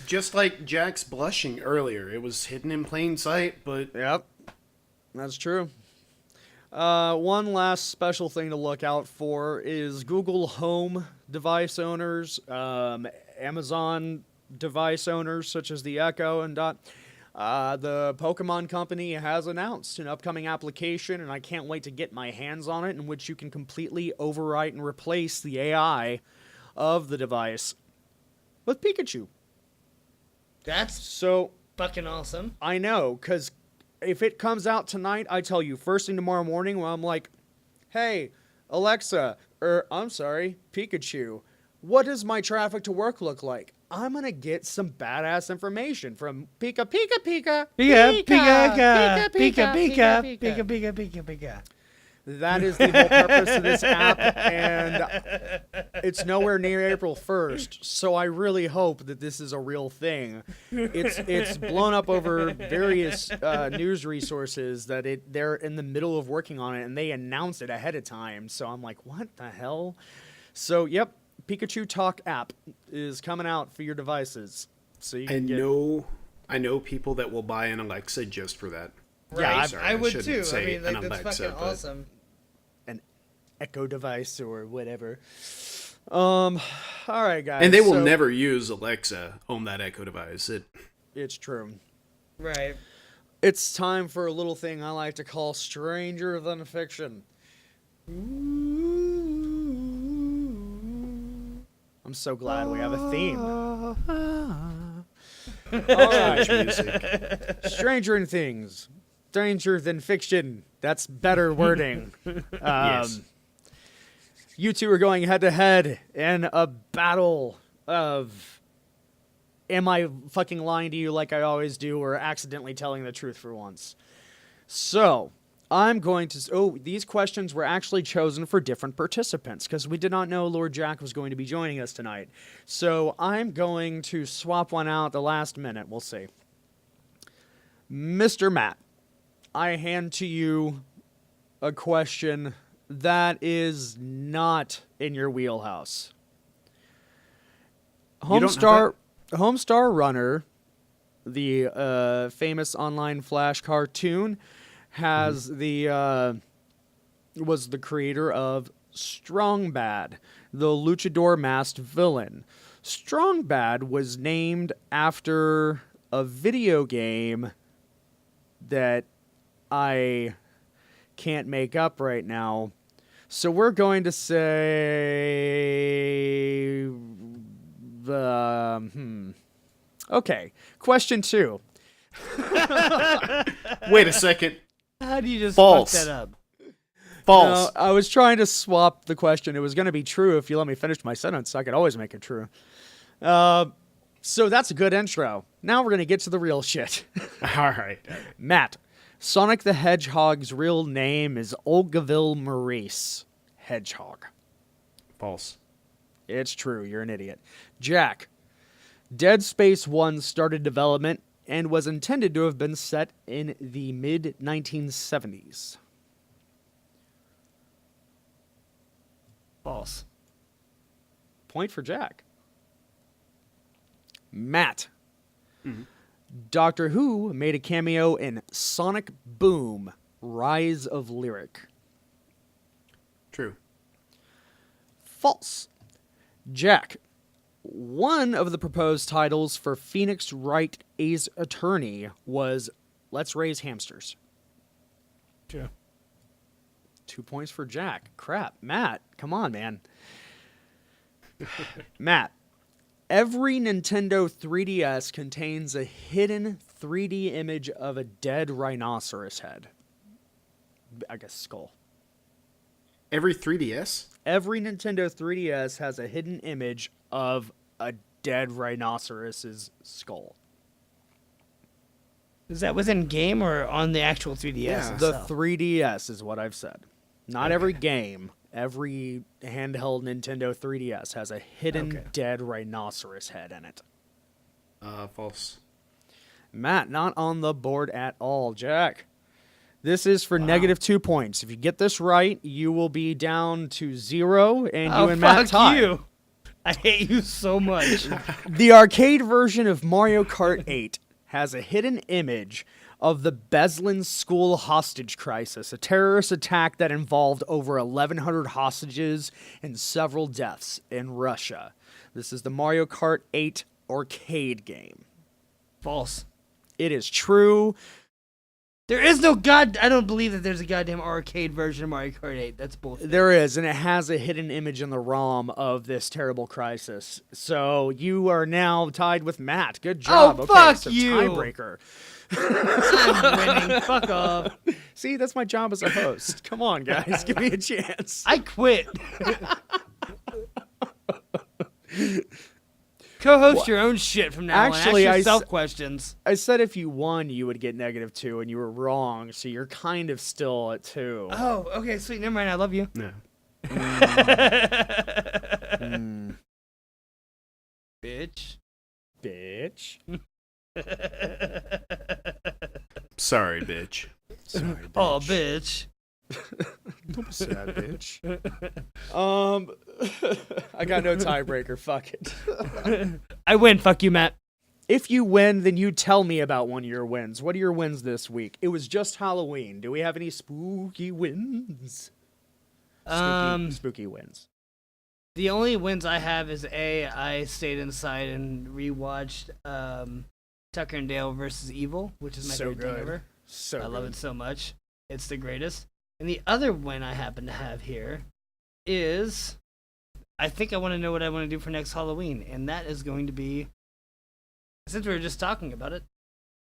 Just like Jack's blushing earlier. It was hidden in plain sight, but... Yep. That's true. One last special thing to look out for is Google Home device owners, Amazon device owners such as the Echo and Dot. The Pokemon Company has announced an upcoming application, and I can't wait to get my hands on it, in which you can completely overwrite and replace the AI of the device with Pikachu. That's so fucking awesome. I know, because if it comes out tonight, I tell you, first thing tomorrow morning, when I'm like, hey, Alexa, Pikachu, what does my traffic to work look like? I'm going to get some badass information from Pika. That is the whole purpose of this app, and it's nowhere near April 1st, so I really hope that this is a real thing. It's blown up over various news resources that they're in the middle of working on it, and they announce it ahead of time, so I'm like, what the hell? So, yep, Pikachu Talk app is coming out for your devices. So you can I know people that will buy an Alexa just for that. Yeah, Sorry, I would shouldn't too. I say mean, like, an that's Alexa, fucking but- awesome. an Echo device or whatever. All right, guys. And they will so- never use Alexa on that Echo device. It's true. Right. It's time for a little thing I like to call Stranger Than Fiction. I'm so glad we have a theme. All right. music. Stranger Things. Stranger Than Fiction. That's better wording. Yes. You two are going head to head in a battle of am I fucking lying to you like I always do or accidentally telling the truth for once? So, I'm going to... Oh, these questions were actually chosen for different participants because we did not know Lord Jack was going to be joining us tonight. So, I'm going to swap one out at the last minute. We'll see. Mr. Matt, I hand to you a question that is not in your wheelhouse. You don't have Homestar Runner, the famous online Flash cartoon, has was the creator of Strong Bad, the luchador masked villain. Strong Bad was named after a video game that I can't make up right now. So we're going to say Okay, question 2. Wait a second. How do you just False. fuck that up? False. No, I was trying to swap the question. It was going to be true if you let me finish my sentence. I could always make it true. So that's a good intro. Now we're going to get to the real shit. All right. Matt, Sonic the Hedgehog's real name is Olgaville Maurice Hedgehog. False. It's true. You're an idiot. Jack, Dead Space 1 started development and was intended to have been set in the mid-1970s. False. Point for Jack. Matt, Doctor Who made a cameo in Sonic Boom, Rise of Lyric. True. False. Jack, one of the proposed titles for Phoenix Wright Ace Attorney was Let's Raise Hamsters. True. 2 points for Jack. Crap. Matt, come on, man. Matt, every Nintendo 3DS contains a hidden 3D image of a dead rhinoceros head. I guess skull. Every 3DS? Every Nintendo 3DS has a hidden image of a dead rhinoceros's skull. Is that within game or on the actual 3DS? Yeah. The itself? 3DS is what I've said. Not Okay. every game. Every handheld Nintendo 3DS has a hidden Okay. dead rhinoceros head in it. False. Matt, not on the board at all. Jack, this is for negative 2 points. If you get this right, you will be down to 0, and you and Matt fuck tie. you. I hate you so much. The arcade version of Mario Kart 8 has a hidden image of the Beslin School hostage crisis, a terrorist attack that involved over 1,100 hostages and several deaths in Russia. This is the Mario Kart 8 arcade game. False. It is true. There is no I don't believe that there's a goddamn arcade version of Mario Kart 8. That's bullshit. There is, and it has a hidden image in the ROM of this terrible crisis. So you are now tied with Matt. Good job. Oh, fuck so you. Tiebreaker. I'm winning. Fuck off. See, that's my job as a host. Come on, guys. Give me a chance. I quit. Co-host your own shit from now Actually, on. Ask I yourself s- questions. I said if you won, you would get -2, and you were wrong. So you're kind of still at 2. Oh, okay, sweet. Never mind. I love you. No. Bitch. Bitch. Sorry, bitch. Sorry, bitch. Oh, bitch. Don't be sad, bitch. I got no tiebreaker. Fuck it. I win. Fuck you, Matt. If you win, then you tell me about one of your wins. What are your wins this week? It was just Halloween. Do we have any spooky wins? Spooky wins. The only wins I have is I stayed inside and rewatched Tucker and Dale versus Evil, which is my So favorite thing good. ever. So I love good. it so much. It's the greatest. And the other win I happen to have here is I think I want to know what I want to do for next Halloween, and that is going to be, since we were just talking about it,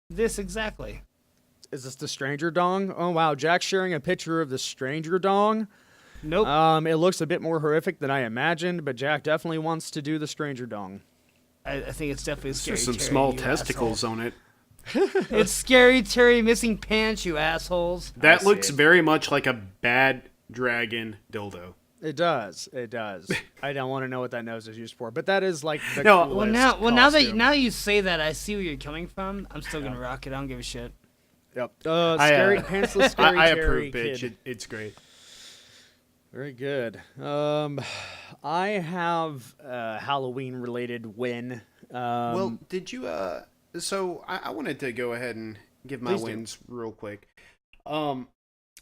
this exactly. Is this the Stranger Dong? Oh wow, Jack's sharing a picture of the Stranger Dong. Nope. It looks a bit more horrific than I imagined, but Jack definitely wants to do the Stranger Dong. I think it's definitely It's Scary just some Terry, small you testicles asshole. on it. It's Scary Terry missing pants, you assholes. That I looks see. very much like a bad dragon dildo. It does. It does. I don't want to know what that nose is used for, but that is like the No, coolest Now that costume. you say that, I see where you're coming from. I'm still gonna rock it. I don't give a shit. Yep. Scary pantsless Scary I Terry approve, bitch. kid. It's great. Very good. I have a Halloween-related win. Well, did you? So I wanted to go ahead and give my Please do. wins real quick. One,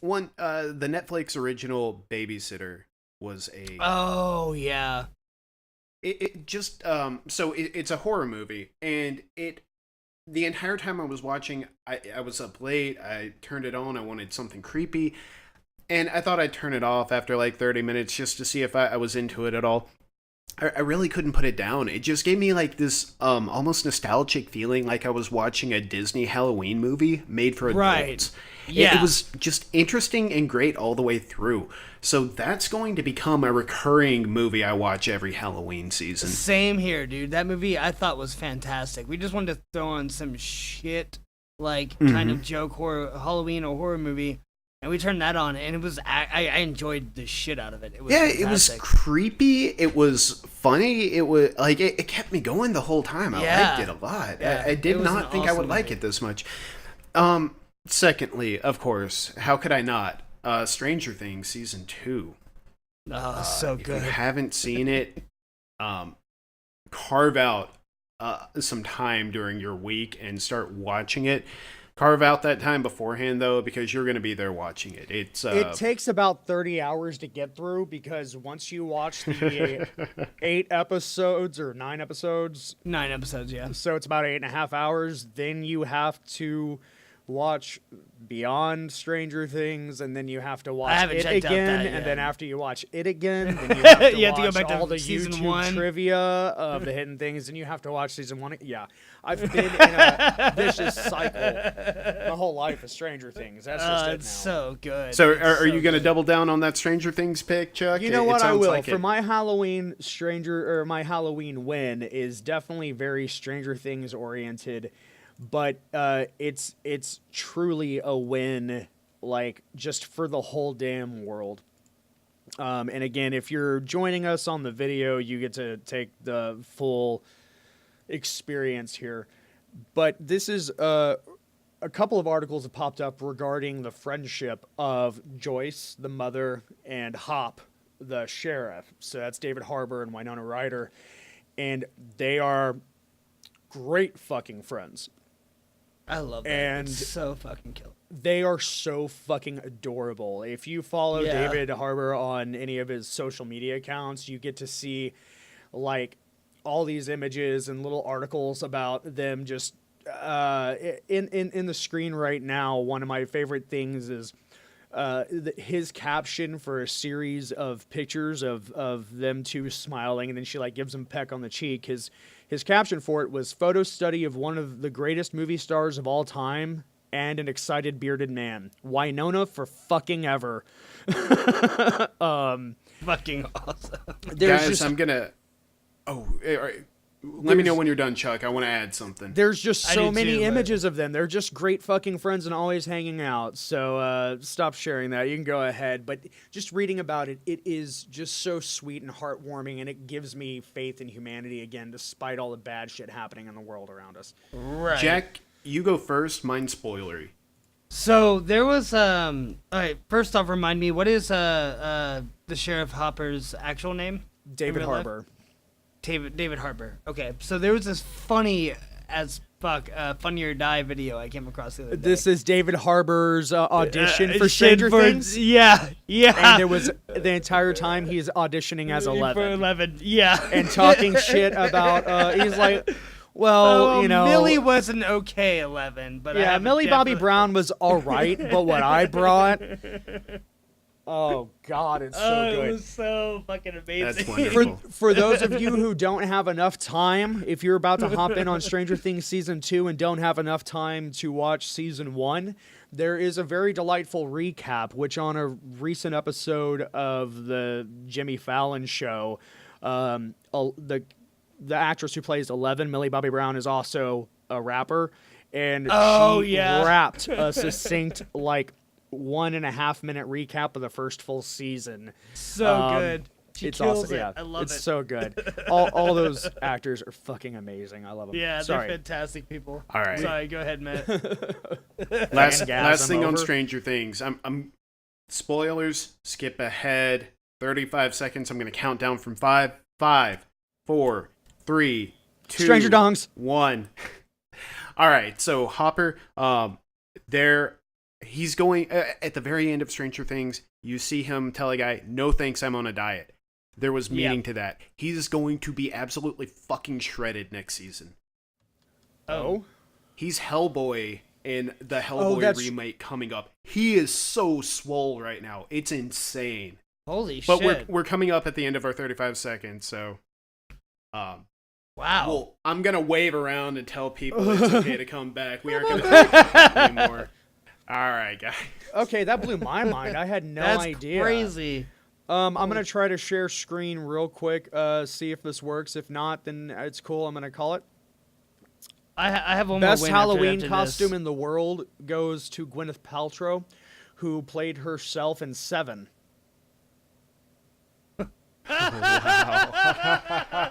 the Netflix original Babysitter was a. Oh yeah. It just so it's a horror movie, and the entire time I was watching, I was up late. I turned it on. I wanted something creepy, and I thought I'd turn it off after like 30 minutes just to see if I was into it at all. I really couldn't put it down. It just gave me like this almost nostalgic feeling, like I was watching a Disney Halloween movie made for adults. Right. It Yeah. was just interesting and great all the way through. So that's going to become a recurring movie I watch every Halloween season. Same here, dude. That movie I thought was fantastic. We just wanted to throw on some shit, like kind of joke horror Halloween or horror movie, and we turned that on, and it was I enjoyed the shit out of it. It was Yeah, it was fantastic. creepy. It was funny. It was like it kept me going the whole time. I Yeah. liked it a lot. Yeah, I did it was not an think I would awesome like movie. it this much. Secondly, of course, how could I not? Stranger Things season 2. Oh, so If good. you haven't seen it, carve out some time during your week and start watching it. Carve out that time beforehand, though, because you're going to be there watching it. It's It takes about 30 hours to get through because once you watch the 8 episodes or 9 episodes, 9 episodes, yeah. so it's about 8.5 hours, then you have to watch Beyond Stranger Things, and then you have to watch haven't it checked out again, that and yet. then after you watch it again, then you have to, You have to go watch back to all the season YouTube 1. trivia of the hidden things, and you have to watch season 1. Yeah, I've been in a vicious cycle. My whole life is Stranger Things. That's just it now. It's so good. So, It's are so you going to good. double down on that Stranger Things pick, Chuck? You know It what? I sounds will. like For it. my my Halloween win is definitely very Stranger Things oriented, but it's truly a win, like just for the whole damn world. And again, if you're joining us on the video, you get to take the full experience here. But this is a couple of articles have popped up regarding the friendship of Joyce, the mother, and Hop, the sheriff. So that's David Harbour and Winona Ryder. And they are great fucking friends. I love that. And- It's so fucking killer. They are so fucking adorable. If you follow Yeah. David Harbour on any of his social media accounts, you get to see like all these images and little articles about them just in the screen right now. One of my favorite things is his caption for a series of pictures of them two smiling, and then she like gives him a peck on the cheek. His caption for it was "Photo study of one of the greatest movie stars of all time and an excited bearded man, Winona for fucking ever." Fucking awesome. There's Guys, just I'm going to... Oh, all right. Let me know when you're done, Chuck. I want to add something. There's just I so do many too, but- images of them. They're just great fucking friends and always hanging out. So stop sharing that. You can go ahead. But just reading about it, it is just so sweet and heartwarming, and it gives me faith in humanity again, despite all the bad shit happening in the world around us. Right. Jack, you go first. Mine's spoilery. So there was all right, first off, remind me, what is the Sheriff Hopper's actual name? David In real life? Harbour. David Harbour. Okay, so there was this funny as fuck Funny or Die video I came across the other day. This is David Harbour's audition for Shit Stranger for- Things. Yeah. And it was the entire time he's auditioning as For 11 11, yeah. and talking shit about. He's like, well, you know, Millie was an okay 11, but I yeah, have Millie Bobby definitely- Brown was all right, but what I brought. Oh God, it's so It good. was so fucking amazing. That's wonderful. For those of you who don't have enough time, if you're about to hop in on Stranger Things season 2 and don't have enough time to watch season 1, there is a very delightful recap, which on a recent episode of the Jimmy Fallon show, the actress who plays 11, Millie Bobby Brown, is also a rapper, and she rapped a succinct 1.5 minute recap of the first full season. So good. She It's kills awesome. it. Yeah, I love it's it. so good. All those actors are fucking amazing. I love them. Yeah, Sorry. they're fantastic people. All right. Sorry, go ahead, Matt. Last Fangasm thing on over. Stranger Things. I'm spoilers. Skip ahead. 35 seconds. I'm gonna count down from 5, 4, 3, 2, Stranger Dongs. 1. All right. So Hopper, he's going at the very end of Stranger Things. You see him tell a guy, "No thanks, I'm on a diet." There was meaning to that. He's going to be absolutely fucking shredded next season. Oh. He's Hellboy in the Hellboy remake coming up. He is so swole right now. It's insane. Holy But shit. we're coming up at the end of our 35 seconds, so Wow. well, I'm gonna wave around and tell people it's okay to come back. We aren't gonna anymore. All right, guys. Okay, that blew my mind. I had no That's idea. crazy. I'm gonna try to share screen real quick. See if this works. If not, then it's cool. I'm gonna call it. I have one Best more win Halloween after costume this. in the world goes to Gwyneth Paltrow, who played herself in Seven.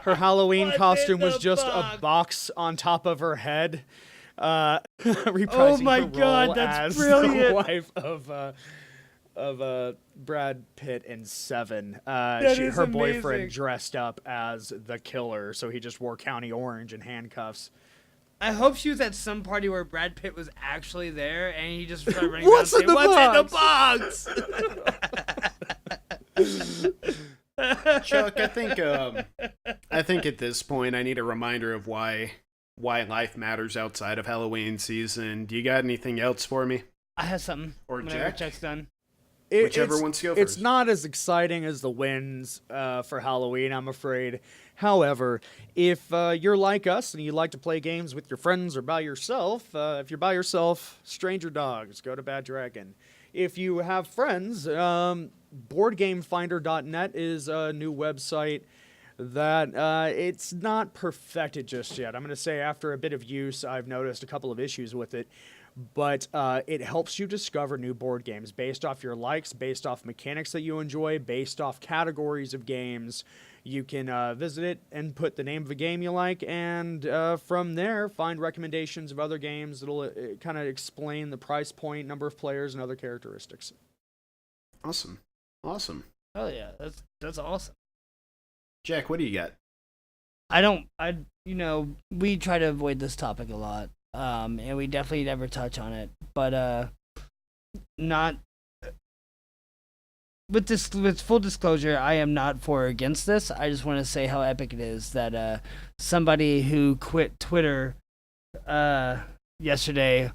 Her Halloween costume was just a box on top of her head, reprising my her God, role that's as brilliant. the wife of Brad Pitt in Seven. is Her boyfriend amazing. dressed up as the killer, so he just wore County Orange and handcuffs. I hope she was at some party where Brad Pitt was actually there, and he just started running What's around in the saying, "What's in the box?" Chuck, I think at this point I need a reminder of why life matters outside of Halloween season. Do you got anything else for me? I have something. Or Whenever Jack? Chuck's done. Whichever It's- wants to go It's first. not as exciting as the wins for Halloween, I'm afraid. However, if you're like us and you like to play games with your friends or by yourself, if you're by yourself, Stranger Dogs, go to Bad Dragon. If you have friends, BoardGameFinder.net is a new website that it's not perfected just yet. I'm going to say after a bit of use, I've noticed a couple of issues with it. But it helps you discover new board games based off your likes, based off mechanics that you enjoy, based off categories of games. You can visit it and put the name of a game you like, and from there, find recommendations of other games that'll kind of explain the price point, number of players, and other characteristics. Awesome. Oh yeah, that's awesome. Jack, what do you got? We try to avoid this topic a lot. And we definitely never touch on it, but not with full disclosure, I am not for or against this. I just want to say how epic it is that somebody who quit Twitter yesterday,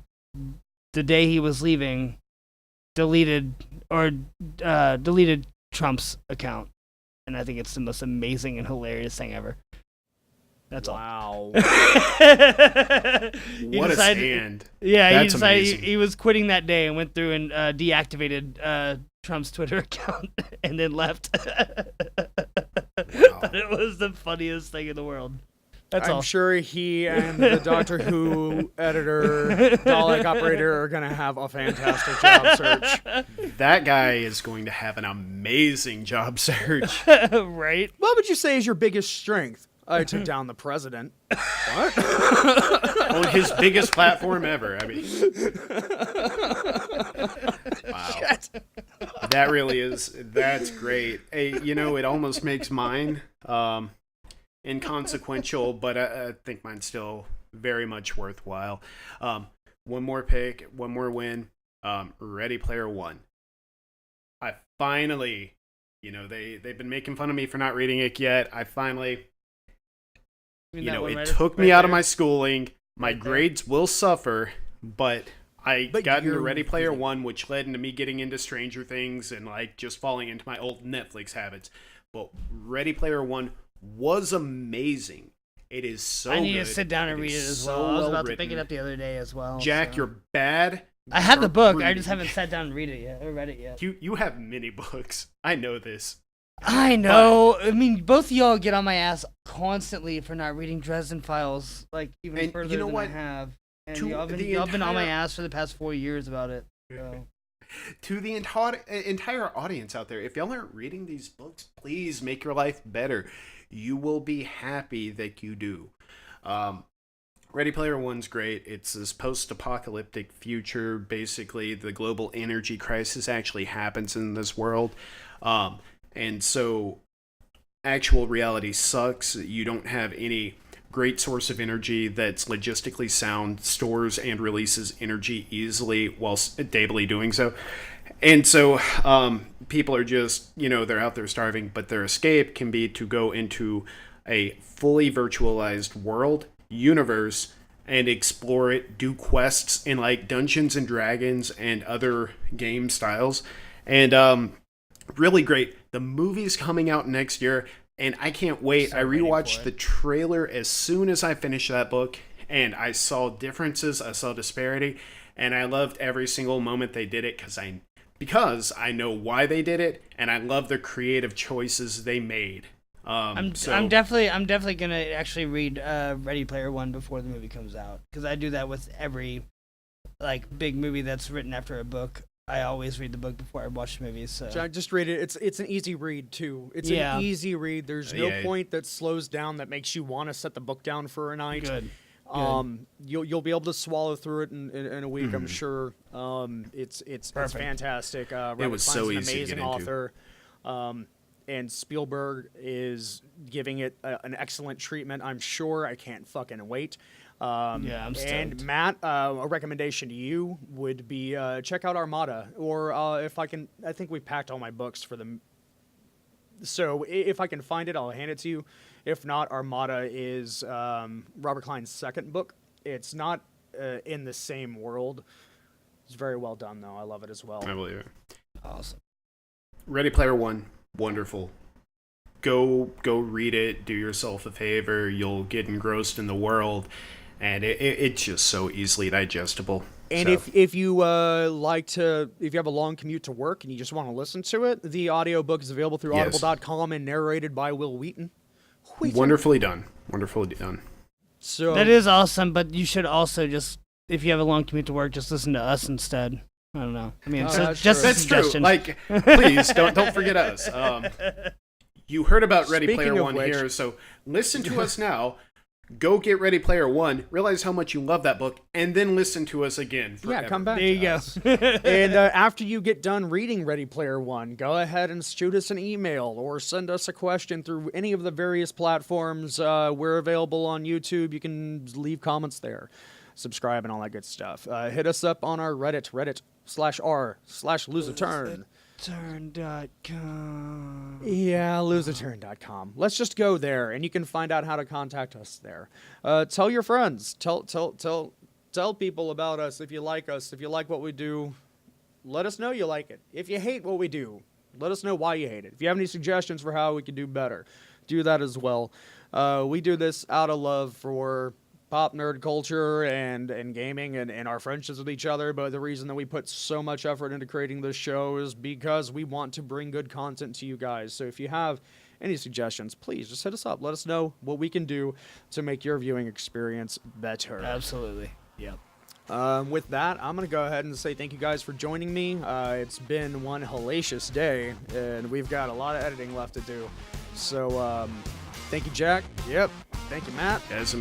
the day he was leaving, deleted Trump's account, and I think it's the most amazing and hilarious thing ever. That's Wow. What a decided- stand. Yeah, That's he decided amazing. he was quitting that day and went through and deactivated Trump's Twitter account and then left. But it was the funniest thing in the world. That's I'm all. sure he and the Doctor Who editor, Dalek operator, are going to have a fantastic job search. That guy is going to have an amazing job search. Right? What would you say is your biggest strength? I took down the president. What? On his biggest platform ever. I mean, wow. That really is. That's great. Hey, it almost makes mine inconsequential, but I think mine's still very much worthwhile. One more pick, one more win. Ready Player One. I finally, they've been making fun of me for not reading it yet. I finally, it took me out of my schooling. My grades will suffer, but I got into Ready Player One, which led into me getting into Stranger Things and just falling into my old Netflix habits. But Ready Player One was amazing. It is so good. I need to sit down and read it as well. I was about to pick it up the other day as well. Jack, you're bad. I have the book. I just haven't sat down and read it yet or read it yet. You have many books. I know this. I know. I mean, both of y'all get on my ass constantly for not reading Dresden Files, even further than I have. And y'all been on my ass for the past 4 years about it. So. To the entire audience out there, if y'all aren't reading these books, please make your life better. You will be happy that you do. Ready Player One's great. It's this post-apocalyptic future. Basically, the global energy crisis actually happens in this world. And so actual reality sucks. You don't have any great source of energy that's logistically sound, stores and releases energy easily while stably doing so. And so people are just, they're out there starving, but their escape can be to go into a fully virtualized world, universe, and explore it, do quests in Dungeons and Dragons and other game styles. And really great. The movie's coming out next year, and I can't wait. I rewatched the trailer as soon as I finished that book, and I saw differences, I saw disparity, and I loved every single moment they did it because I know why they did it, and I love the creative choices they made. I'm definitely gonna actually read Ready Player One before the movie comes out, because I do that with every big movie that's written after a book. I always read the book before I watch the movie. So just read it. It's an easy read too. It's an easy read. There's no point that slows down that makes you want to set the book down for a night. Good. You'll be able to swallow through it in a week, I'm sure. It's fantastic. Robert was so Klein's easy an to amazing get into. author. And Spielberg is giving it an excellent treatment, I'm sure. I can't fucking wait. I'm stoked. And Matt, a recommendation to you would be check out Armada, or if I can, I think we packed all my books for them. So if I can find it, I'll hand it to you. If not, Armada is Robert Klein's second book. It's not in the same world. It's very well done, though. I love it as well. I believe it. Awesome. Ready Player One, wonderful. Go read it. Do yourself a favor. You'll get engrossed in the world. And it's just so easily digestible. And if you if you have a long commute to work and you just want to listen to it, the audiobook is available through audible.com and narrated by Will Wheaton. Wonderfully done. Wonderfully done. So that is awesome, but you should also just, if you have a long commute to work, just listen to us instead. I don't know. I mean, that's just that's a suggestion. True. Please don't forget us. You heard about Ready Speaking Player of One which- here, so listen to us now. Go get Ready Player One, realize how much you love that book, and then listen to us again forever. Yeah, come back. There you go. And after you get done reading Ready Player One, go ahead and shoot us an email or send us a question through any of the various platforms. We're available on YouTube. You can leave comments there, subscribe, and all that good stuff. Hit us up on our reddit.r/lose-a-turn. Turn.com. Yeah, loseaturn.com. Let's just go there, and you can find out how to contact us there. Tell your friends. Tell people about us if you like us. If you like what we do, let us know you like it. If you hate what we do, let us know why you hate it. If you have any suggestions for how we can do better, do that as well. We do this out of love for pop nerd culture and gaming and our friendships with each other, but the reason that we put so much effort into creating this show is because we want to bring good content to you guys. So if you have any suggestions, please just hit us up. Let us know what we can do to make your viewing experience better. Absolutely. Yep. With that, I'm going to go ahead and say thank you guys for joining me. It's been one hellacious day, and we've got a lot of editing left to do. So, thank you, Jack. Yep. Thank you, Matt. Guys,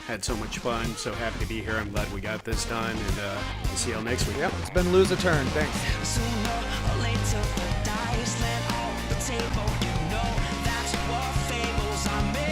had so much fun. So happy to be here. I'm glad we got this done, and we'll see y'all next week. Yep. It's been Lose a Turn. Thanks. Sooner or later, the dice land on the table. You know that's what fables are made.